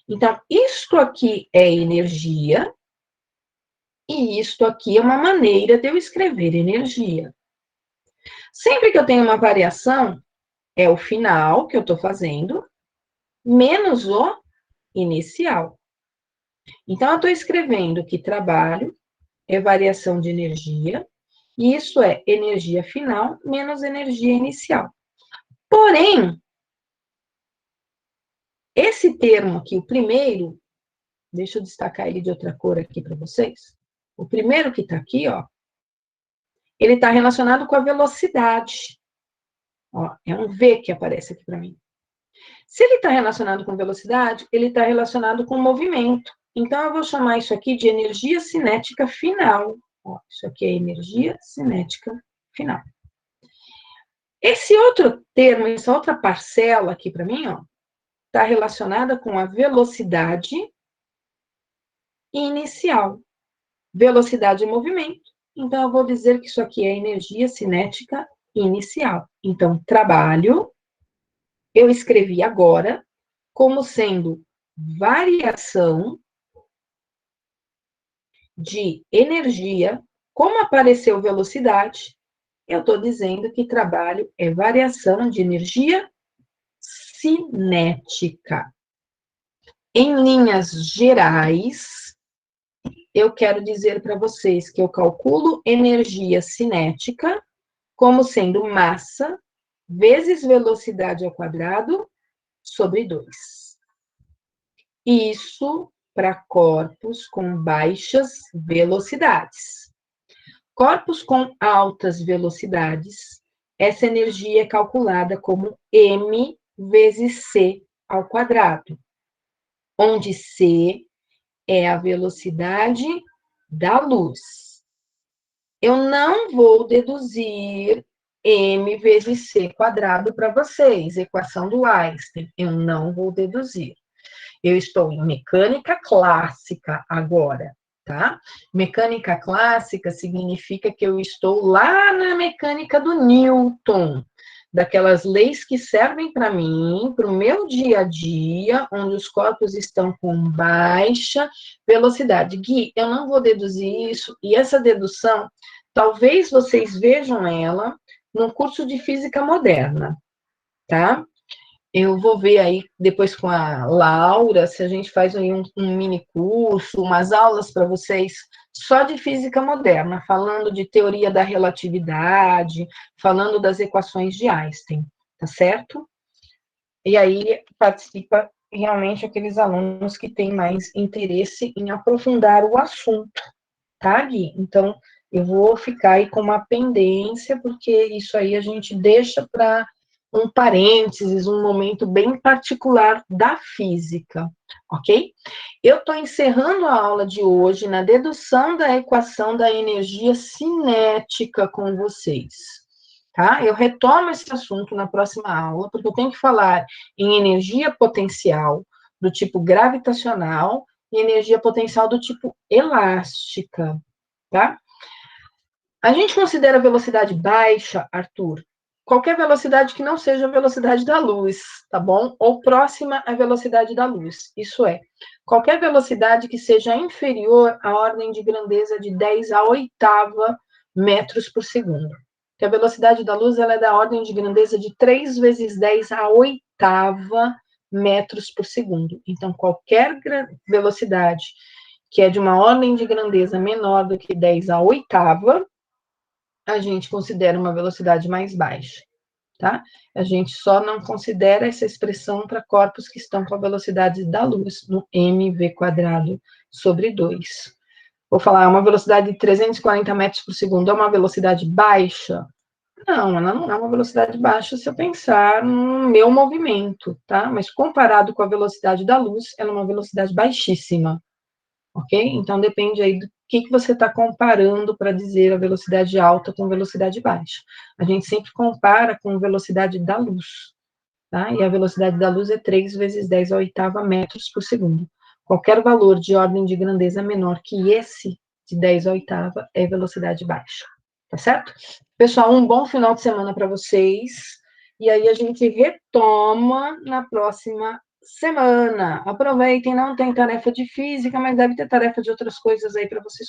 Então, isto aqui é energia, e isto aqui é uma maneira de eu escrever energia. Sempre que eu tenho uma variação, é o final que eu estou fazendo, menos o inicial. Então, eu estou escrevendo que trabalho é variação de energia, e isso é energia final menos energia inicial. Porém, esse termo aqui, o primeiro, deixa eu destacar ele de outra cor aqui para vocês. O primeiro que está aqui, ó, ele está relacionado com a velocidade. Ó, é um V que aparece aqui para mim. Se ele está relacionado com velocidade, ele está relacionado com movimento. Então, eu vou chamar isso aqui de energia cinética final. Ó, isso aqui é energia cinética final. Esse outro termo, essa outra parcela aqui para mim, ó, está relacionada com a velocidade inicial. Velocidade e movimento. Então, eu vou dizer que isso aqui é energia cinética inicial. Então, trabalho, eu escrevi agora como sendo variação de energia como apareceu velocidade, eu estou dizendo que trabalho é variação de energia cinética. Em linhas gerais, eu quero dizer para vocês que eu calculo energia cinética como sendo massa vezes velocidade ao quadrado sobre 2. Isso para corpos com baixas velocidades. Corpos com altas velocidades, essa energia é calculada como m vezes c ao quadrado, onde c é a velocidade da luz. Eu não vou deduzir m vezes c quadrado para vocês, equação do Einstein. Eu não vou deduzir. Eu estou em mecânica clássica agora, tá? Mecânica clássica significa que eu estou lá na mecânica do Newton, daquelas leis que servem para mim, para o meu dia a dia, onde os corpos estão com baixa velocidade. Gui, eu não vou deduzir isso, e essa dedução, talvez vocês vejam ela no curso de física moderna, tá? Eu vou ver aí depois com a Laura se a gente faz aí um mini curso, umas aulas para vocês só de física moderna, falando de teoria da relatividade, falando das equações de Einstein, tá certo? E aí participa realmente aqueles alunos que têm mais interesse em aprofundar o assunto, tá, Gui? Então, eu vou ficar aí com uma pendência, porque isso aí a gente deixa para um parênteses, um momento bem particular da física, ok? Eu estou encerrando a aula de hoje na dedução da equação da energia cinética com vocês, tá? Eu retomo esse assunto na próxima aula, porque eu tenho que falar em energia potencial do tipo gravitacional e energia potencial do tipo elástica, tá? A gente considera velocidade baixa, Arthur, qualquer velocidade que não seja a velocidade da luz, tá bom? Ou próxima à velocidade da luz. Isso é, qualquer velocidade que seja inferior à ordem de grandeza de 10 a oitava metros por segundo. Que a velocidade da luz ela é da ordem de grandeza de 3 vezes 10 a oitava metros por segundo. Então, qualquer velocidade que é de uma ordem de grandeza menor do que 10 a oitava, a gente considera uma velocidade mais baixa, tá? A gente só não considera essa expressão para corpos que estão com a velocidade da luz, no mv² sobre 2. Vou falar, uma velocidade de 340 metros por segundo é uma velocidade baixa? Não, ela não é uma velocidade baixa se eu pensar no meu movimento, tá? Mas comparado com a velocidade da luz, ela é uma velocidade baixíssima, ok? Então, depende aí do que você está comparando para dizer a velocidade alta com velocidade baixa. A gente sempre compara com velocidade da luz, tá? E a velocidade da luz é 3 vezes 10 a oitava metros por segundo. Qualquer valor de ordem de grandeza menor que esse, de 10 a oitava, é velocidade baixa, tá certo? Pessoal, um bom final de semana para vocês, e aí a gente retoma na próxima semana. Aproveitem, não tem tarefa de física, mas deve ter tarefa de outras coisas aí para vocês